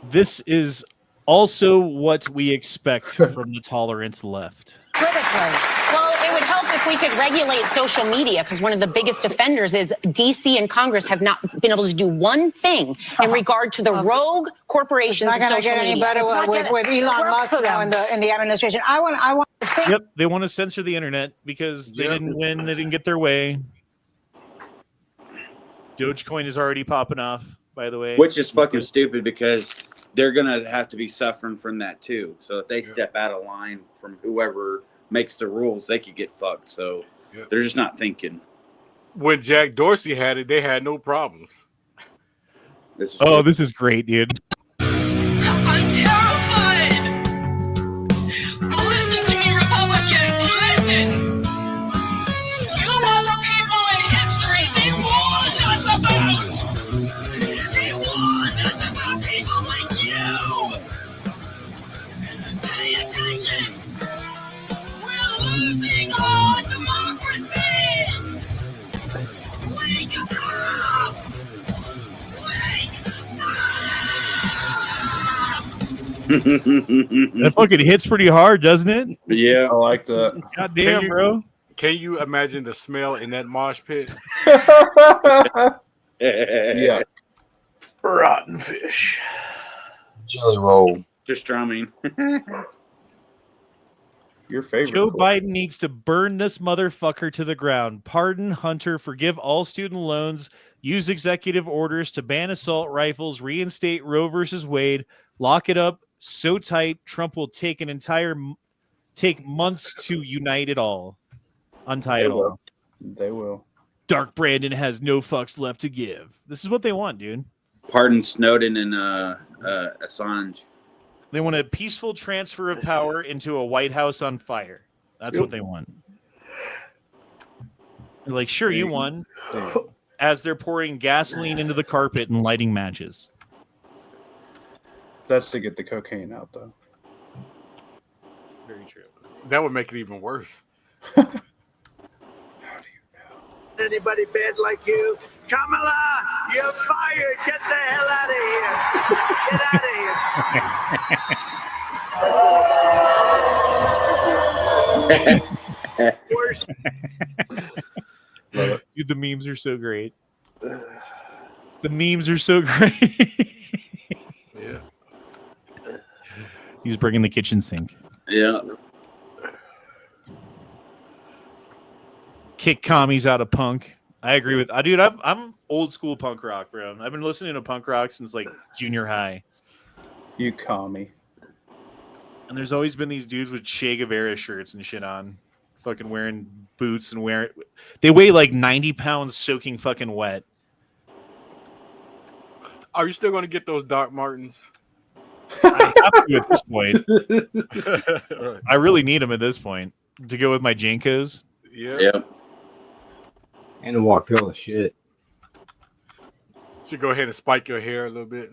This is also what we expect from the tolerant left. Well, it would help if we could regulate social media, because one of the biggest offenders is DC and Congress have not been able to do one thing in regard to the rogue corporations It's not of going to social get any media. better It's not with gonna- Elon it works Musk for now them. in the administration. I want to think. Yep, they want to censor the internet because they didn't win, they didn't get their way. Dogecoin is already popping off, by the way. Which is fucking stupid because they're going to have to be suffering from that too. So if they step out of line from whoever makes the rules, they could get fucked. So they're just not thinking. When Jack Dorsey had it, they had no problems. This is Oh, this is great, dude. I'm terrified. Listen to me, Republicans. Listen. You are the people in history they warned us about. They warned us about people like you. Pay attention. We're losing our democracy. Wake up. That fucking hits pretty hard, doesn't it? Yeah, I like that. God damn, bro. Can you imagine the smell in that mosh pit? Yeah. Rotten fish. Jelly roll. Just drumming. Your favorite. Joe Biden needs to burn this motherfucker to the ground. Pardon Hunter, forgive all student loans, use executive orders to ban assault rifles, reinstate Roe versus Wade, lock it up so tight Trump will take months to unite it all. Untie it all. They will. Dark Brandon has no fucks left to give. This is what they want, dude. Pardon Snowden and Assange. They want a peaceful transfer of power into a White House on fire. That's what they want. They're like, sure, you won. As they're pouring gasoline into the carpet and lighting matches. That's to get the cocaine out, though. Very true. That would make it even worse. Anybody bad like you? Kamala, you're fired. Get the hell out of here. Get out of here. Worse. Dude, the memes are so great. The memes are so great. Yeah. He's bringing the kitchen sink. Yeah. Kick commies out of punk. I agree with. Dude, I'm old school punk rock, bro. I've been listening to punk rock since like junior high. You commie. And there's always been these dudes with Che Guevara shirts and shit on, fucking wearing boots and wearing. They weigh like 90 pounds, soaking fucking wet. Are you still going to get those Doc Martens? I have to at this point. I really need them at this point to go with my Jankos. Yeah. Yep. And to walk full of shit. Should go ahead and spike your hair a little bit.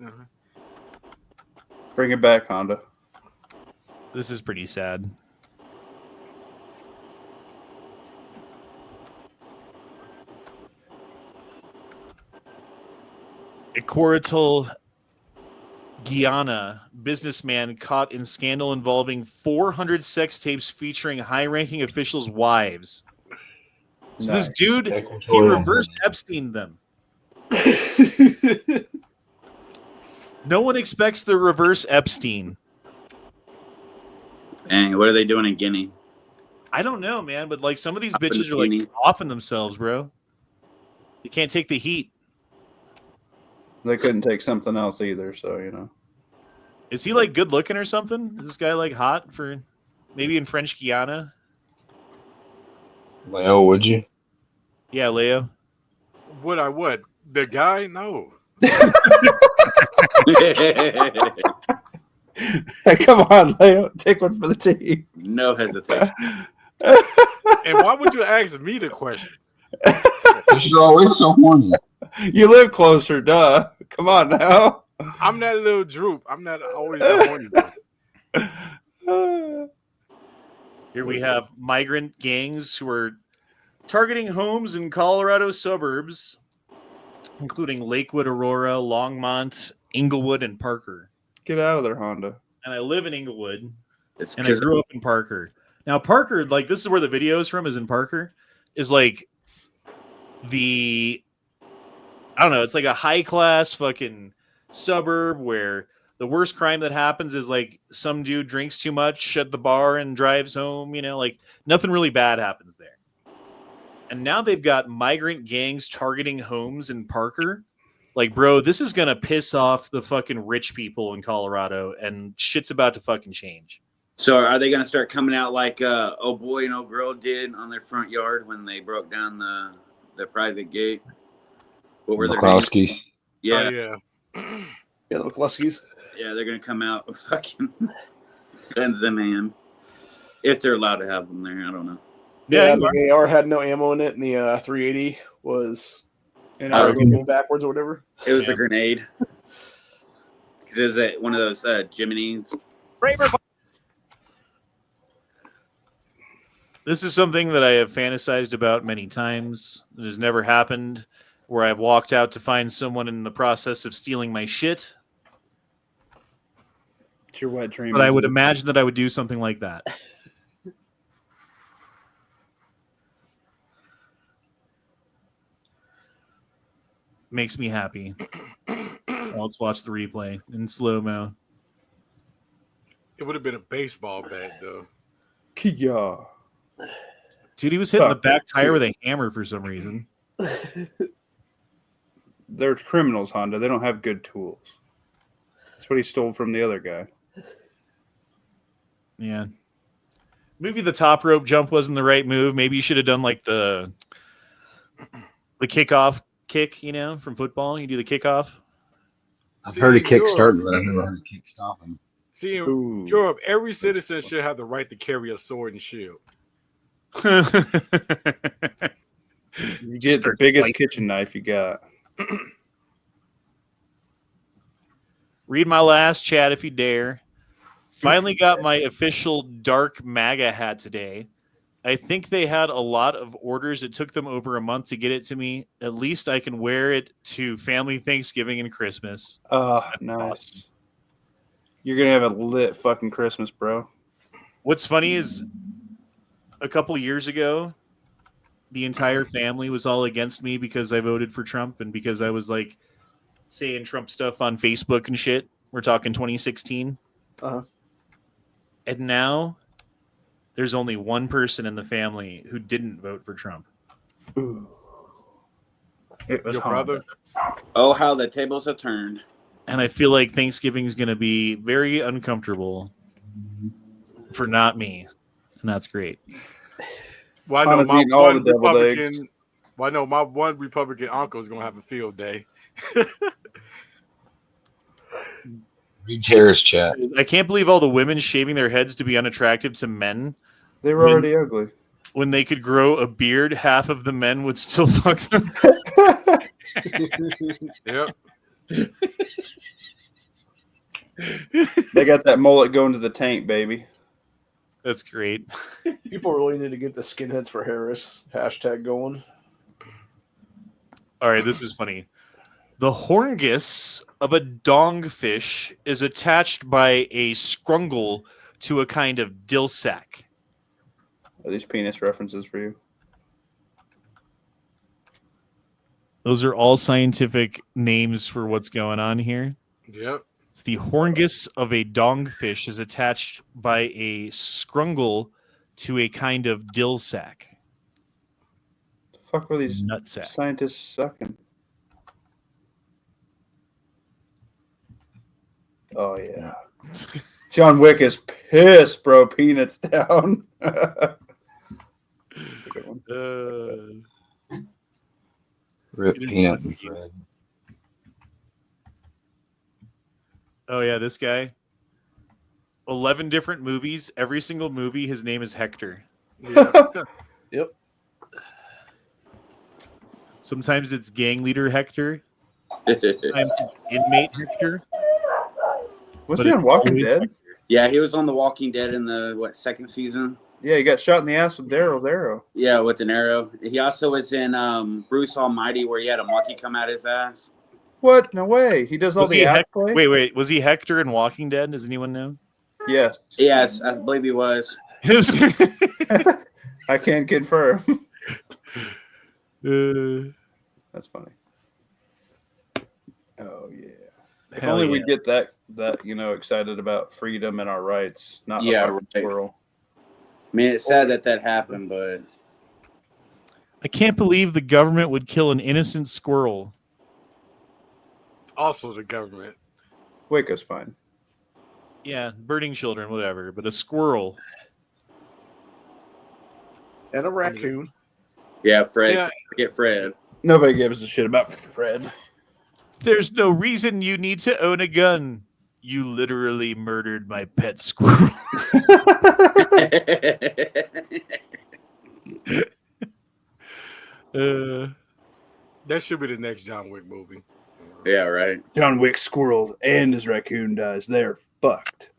Bring it back, Honda. This is pretty sad. Equatorial Guyana businessman caught in scandal involving 400 sex tapes featuring high-ranking officials' wives. So Nice. this dude, he reversed Epstein them. No one expects the reverse Epstein. Dang, what are they doing in Guinea? I don't know, man, but like some of these Up in bitches are like Guinea. offing themselves, bro. You can't take the heat. They couldn't take something else either, so you know. Is he like good looking or something? Is this guy like hot for maybe in French Guiana? Like, oh, would you? Yeah, Leo. Would I what? The guy? No. Hey, come on, Leo. Take one for the team. No hesitation. And why would you ask me the question? You're always so horny. You live closer, duh. Come on now. I'm that little droop. I'm not always that horny. Here we have migrant gangs who are targeting homes in Colorado suburbs, including Lakewood, Aurora, Longmont, Inglewood, and Parker. Get out of there, Honda. And I live in Inglewood, It's and I grew up in Parker. Now, Parker, like, this is where the video is from, is in Parker, is like I don't know, it's like a high-class fucking suburb where the worst crime that happens is, like, some dude drinks too much at the bar and drives home, you know, like, nothing really bad happens there. And now they've got migrant gangs targeting homes in Parker. Like, bro, this is going to piss off the fucking rich people in Colorado, and shit's about to fucking change. So are they going to start coming out like Oh Boy and Oh Girl did on their front yard when they broke down the private gate? What were their names? Yeah. Oh, yeah. Yeah, the McCluskeys. Yeah, they're going to come out with fucking guns in hand. If they're allowed to have them there. I don't know. Yeah, the AR had no ammo in it, and the 380 was going backwards or whatever. It was a grenade. Because it was one of those Jiminy's. This is something that I have fantasized about many times. It has never happened, where I've walked out to find someone in the process of stealing my shit. It's your wet dream. But I would imagine that I would do something like that. Makes me happy. Let's watch the replay in slow-mo. It would have been a baseball bat, though. Yeah. Dude, he was hitting the back tire with a hammer for some reason. They're criminals, Honda. They don't have good tools. That's what he stole from the other guy. Yeah. Maybe the top rope jump wasn't the right move. Maybe you should have done like the kickoff kick, you know, from football. You do the kickoff. I've heard a kick start, but I've never heard a kick stopping. See, in Europe, every citizen should have the right to carry a sword and shield. You get the biggest kitchen knife you got. Read my last chat if you dare. Finally got my official dark MAGA hat today. I think they had a lot of orders. It took them over a month to get it to me. At least I can wear it to family Thanksgiving and Christmas. Nice. Awesome. You're going to have a lit fucking Christmas, bro. What's funny is a couple years ago, the entire family was all against me because I voted for Trump and because I was like saying Trump stuff on Facebook and shit. We're talking 2016. And now there's only one person in the family who didn't vote for Trump. Ooh. It was your brother. Oh, how the tables have turned. And I feel like Thanksgiving is going to be very uncomfortable for not me. And that's great. Well, I know my one Republican. Well, I know my one Republican uncle is going to have a field day. Read Jared's chat. I can't believe all the women shaving their heads to be unattractive to men. They were already ugly. When they could grow a beard, half of the men would still fuck them. Yep. They got that mullet going to the tank, baby. That's great. People really need to get the skinheads for Harris hashtag going. All right, this is funny. The horngus of a dongfish is attached by a scrungle to a kind of dill sack. Are these penis references for you? Those are all scientific names for what's going on here. Yep. It's the horngus of a dongfish is attached by a scrungle to a kind of dill sack. The fuck were these nutsack scientists sucking? Oh yeah. John Wick is pissed, bro. Peanuts down. That's a good one. Rip Peanut and Fred. Oh yeah, this guy. 11 different movies. Every single movie, his name is Hector. Yeah. Yep. Sometimes it's gang leader Hector. Sometimes it's inmate Hector. Was But he on it's Walking always Dead? Hector. Yeah, he was on The Walking Dead in the second season. Yeah, he got shot in the ass with Daryl's arrow. Yeah, with an arrow. He also was in Bruce Almighty, where he had a monkey come out his ass. What? No way. He does all Was the he ass Hec- play? Wait. Was he Hector in Walking Dead? Does anyone know? Yes. Yes, I believe he was. I can confirm. That's funny. Oh yeah. If Hell only yeah. we'd get that excited about freedom and our rights, not a Yeah, fucking right. squirrel. I mean, it's sad that happened, but I can't believe the government would kill an innocent squirrel. Also, the government. Waco's fine. Yeah, birding children, whatever, but a squirrel. And a raccoon. yeah, Fred. Yeah. Forget Fred. Nobody gives a shit about Fred. There's no reason you need to own a gun. You literally murdered my pet squirrel. That should be the next John Wick movie. Yeah, right. John Wick's squirrel and his raccoon dies. They're fucked.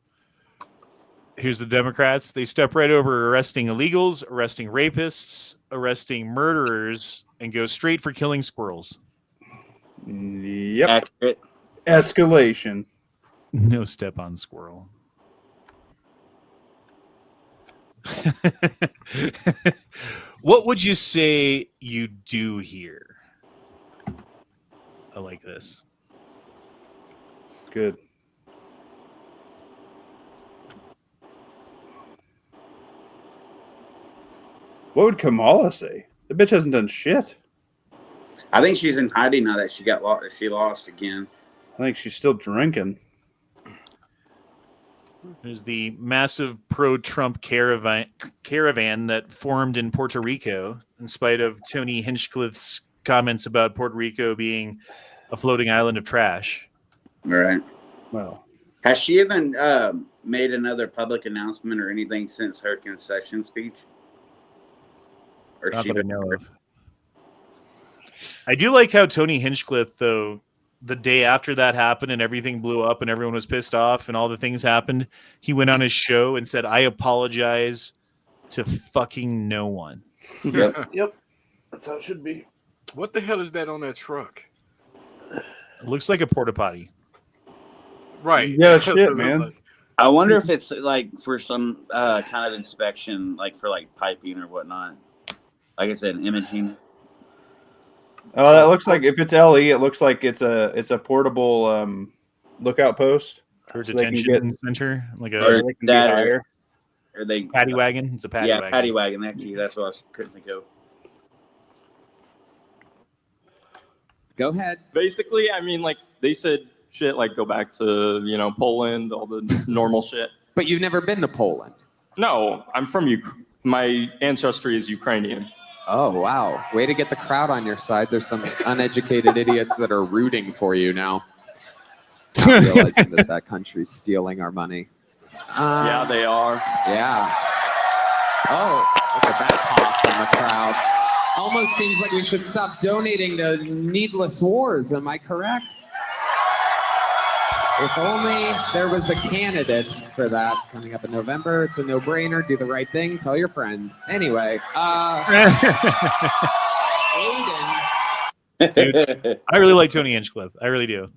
Here's the Democrats. They step right over arresting illegals, arresting rapists, arresting murderers, and go straight for killing squirrels. Yep. Accurate. Escalation. No step on squirrel. What would you say you do here? I like this. Good. What would Kamala say? The bitch hasn't done shit. I think she's in hiding now that she got lost. She lost again. I think she's still drinking. There's the massive pro-Trump caravan that formed in Puerto Rico, in spite of Tony Hinchcliffe's comments about Puerto Rico being a floating island of trash. Right. Well, has she even made another public announcement or anything since her concession speech? Or Not she that I know of. I do like how Tony Hinchcliffe, though, the day after that happened and everything blew up and everyone was pissed off and all the things happened, he went on his show and said, I apologize to fucking no one. Yep. Yep. That's how it should be. What the hell is that on that truck? It looks like a porta potty. Right. Yeah, shit, man. I wonder if it's like for some kind of inspection, like for like piping or whatnot. Like I said, imaging. Oh, that looks like if it's LE, it looks like it's a portable lookout post Or so they can detention center, like Or a they can get that, higher. or they paddy wagon. It's a paddy yeah, wagon. paddy wagon. Actually, that's what I couldn't think of. Go ahead. Basically, I mean, like they said shit like go back to, Poland, all the normal shit. But you've never been to Poland. No, I'm from my ancestry is Ukrainian. Oh, wow. Way to get the crowd on your side. There's some uneducated idiots that are rooting for you now. Not realizing that country's stealing our money. Yeah, they are. Yeah. Oh, look at that pop from the crowd. Almost seems like we should stop donating to needless wars. Am I correct? If only there was a candidate for that coming up in November. It's a no-brainer. Do the right thing. Tell your friends. Anyway, Aiden. Dude, I really like Tony Hinchcliffe. I really do.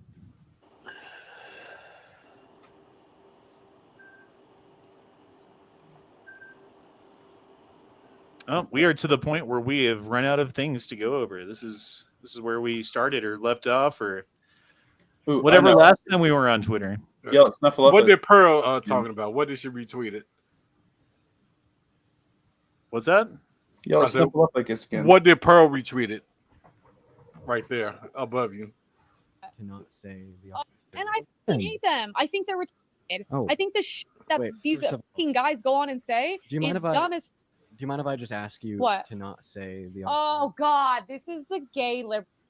Oh, we are to the point where we have run out of things to go over. This is where we started or left off or whatever last time we were on Twitter. Yo, snuffle up. What did Pearl talking about? What did she retweet it? What's that? Yo, I said, snuffle up like it's skin. What did Pearl retweet it? Right there, above you. Cannot say the And I fucking hate them. I think they're retarded. Oh. I think the shit that Wait, these first of fucking guys go on and say Do you mind is if I dumb as. Do you mind if I just ask you What? to not say the Oh God, this is the gay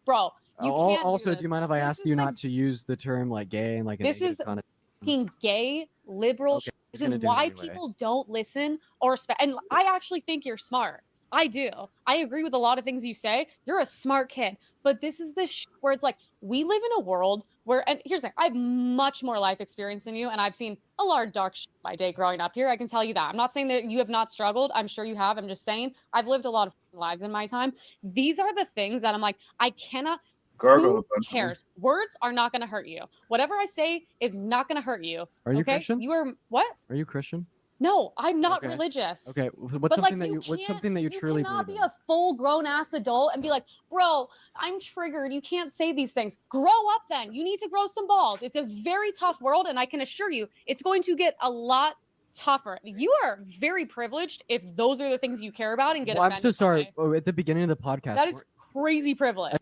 bro. You can't Also, do do you mind if I ask you not to use the term like gay and like a this negative is connotation? fucking gay liberal. Okay, This we're is gonna do it why anyway. people don't listen or respect. And I actually think you're smart. I do. I agree with a lot of things you say. You're a smart kid. But this is the where it's like we live in a world where, and here's the thing, I have much more life experience than you, and I've seen a lot of dark shit by day growing up here. I can tell you that. I'm not saying that you have not struggled. I'm sure you have. I'm just saying I've lived a lot of lives in my time. These are the things that I'm like, I cannot. Who cares? Words are not going to hurt you. Whatever I say is not going to hurt you. Are you okay? Christian? You are what? Are you Christian? No, I'm not Okay. religious. Okay, what's But, something like, what's something that you truly cannot believe be in? a full grown ass adult and be like, bro, I'm triggered. You can't say these things. Grow up then. You need to grow some balls. It's a very tough world, and I can assure you it's going to get a lot tougher. You are very privileged if those are the things you care about and get Well, I'm offended. so sorry. Oh, at the beginning of the podcast, That is crazy privilege.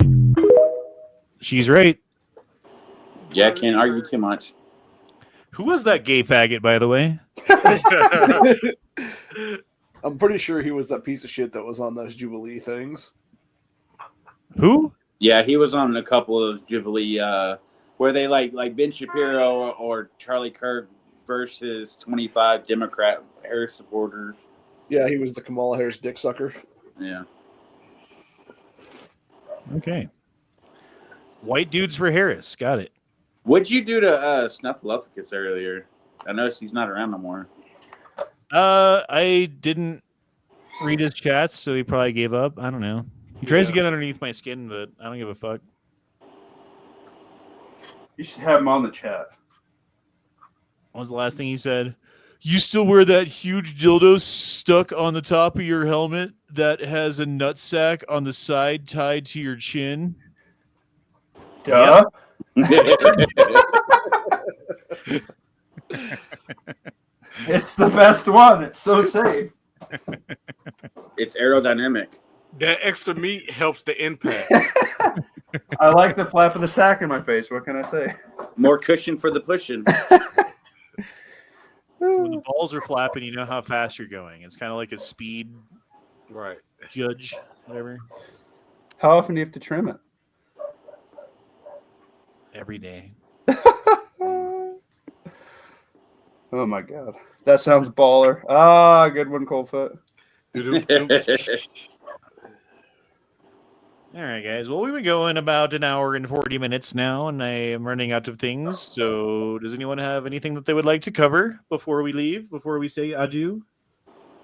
She's right. Yeah, can't argue too much. Who was that gay faggot, by the way? I'm pretty sure he was that piece of shit that was on those Jubilee things. Who? Yeah, he was on a couple of those Jubilee where they like Ben Shapiro or Charlie Kirk versus 25 Democrat Harris supporters. Yeah, he was the Kamala Harris dick sucker. Yeah. Okay. White dudes for Harris. Got it. What'd you do to Snuffleupagus earlier? I noticed he's not around no more. I didn't read his chats, so he probably gave up. I don't know. He tries to get underneath my skin, but I don't give a fuck. You should have him on the chat. What was the last thing he said? You still wear that huge dildo stuck on the top of your helmet that has a nutsack on the side tied to your chin? Duh. It's the best one. It's so safe. It's aerodynamic. That extra meat helps the impact. I like the flap of the sack in my face. What can I say? More cushion for the pushing. When the balls are flapping, you know how fast you're going. It's kind of like a speed right judge, whatever. How often do you have to trim it? Every day. Oh my god. That sounds baller. Ah, good one, Coldfoot. All right, guys. Well, we've been going about an hour and 40 minutes now, and I am running out of things. So does anyone have anything that they would like to cover before we leave, before we say adieu?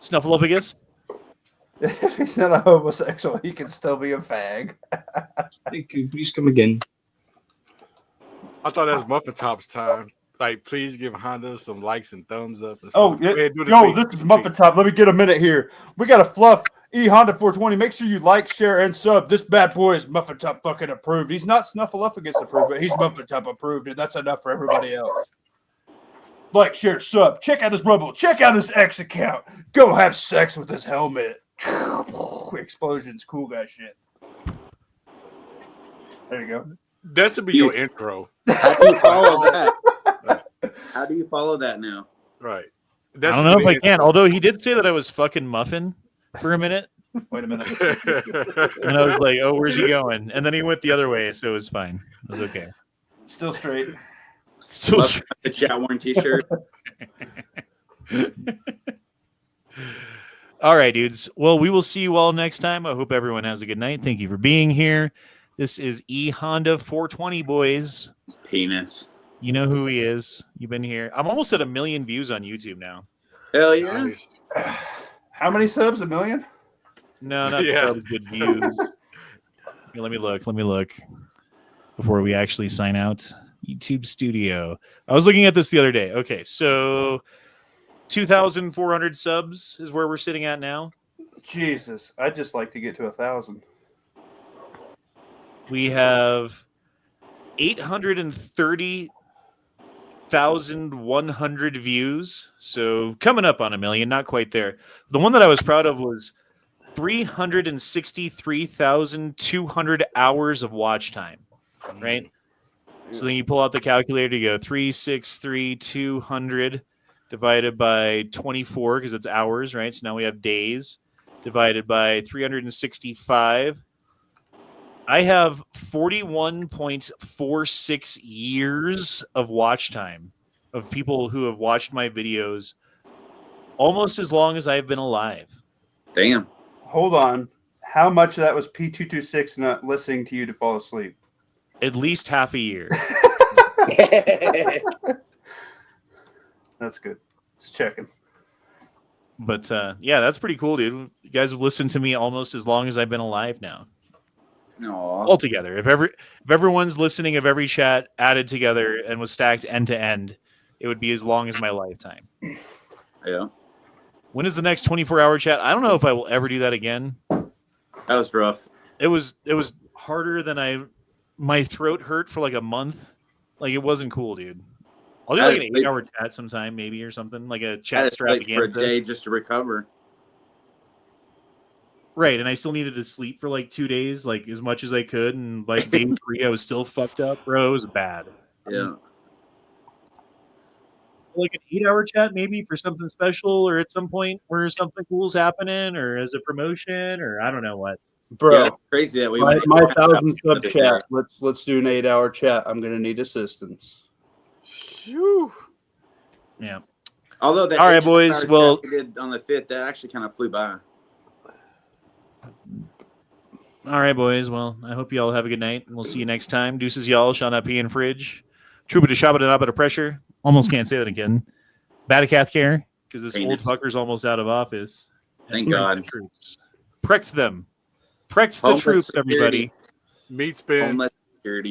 Snuffleupagus? If he's not a homosexual, he can still be a fag. Thank you. Please come again. I thought that was Muffin Top's time. Like, please give Honda some likes and thumbs up. And stuff. Oh, Go ahead, do the yo, speech. this is Muffin Top. Let me get a minute here. We got a fluff Honda 420. Make sure you like, share, and sub. This bad boy is Muffin Top fucking approved. He's not Snuffleupagus approved, but he's Muffin Top approved, and that's enough for everybody else. Like, share, sub. Check out his Rumble. Check out his X account. Go have sex with his helmet. Explosions, cool guy shit. There you go. That should be your intro. How do you follow that? How do you follow that now? Right. I don't know if I can. Although he did say that I was fucking Muffin for a minute. Wait a minute. And I was like, oh, where's he going? And then he went the other way, so it was fine. It was okay. Still straight. Still straight. The chat worn t-shirt. All right, dudes. Well, we will see you all next time. I hope everyone has a good night. Thank you for being here. This is Honda 420, boys. Penis. You know who he is. You've been here. I'm almost at 1 million views on YouTube now. Hell yeah. Nice. How many subs? 1 million? No, not Yeah. subs, but views. Here, let me look. Before we actually sign out. YouTube Studio. I was looking at this the other day. Okay, so 2,400 subs is where we're sitting at now. Jesus. I'd just like to get to 1,000. We have 830,100 views. So coming up on 1 million, not quite there. The one that I was proud of was 363,200 hours of watch time, right? So then you pull out the calculator, you go 363,200 divided by 24 because it's hours, right? So now we have days divided by 365. I have 41.46 years of watch time of people who have watched my videos almost as long as I've been alive. Damn. Hold on. How much of that was P226 not listening to you to fall asleep? At least half a year. That's good. Just checking. But yeah, that's pretty cool, dude. You guys have listened to me almost as long as I've been alive now. No. Altogether, if everyone's listening of every chat added together and was stacked end to end, it would be as long as my lifetime. Yeah. When is the next 24-hour chat? I don't know if I will ever do that again. That was rough. It was harder than my throat hurt for like a month. Like, it wasn't cool, dude. I'll do like an 8-hour chat sometime, maybe, or something, like a chat extravaganza. For a day just to recover. Right, and I still needed to sleep for like 2 days, like as much as I could, and like day 3, I was still fucked up, bro. It was bad. Yeah. Like an 8-hour chat, maybe for something special, or at some point where something cool's happening, or as a promotion, or I don't know what. Bro, yeah, that's crazy that we my went 1,000 sub other chat. day. Let's do an 8-hour chat. I'm gonna need assistance. Whew. Yeah. Although that all right, 8-hour boys. chat Well, we did on the 5th, that actually kind of flew by. all right, boys. Well, I hope you all have a good night, and we'll see you next time. Deuces, y'all. Sean up and Fridge. Trouba to Shabba to Nabba to Pressure. Almost can't say that again. Batakath care, because this old fucker's almost out of office. Thank And God. the troops. Precht them. Precht the Homeless troops, security. everybody. Meat spin. Homeless security.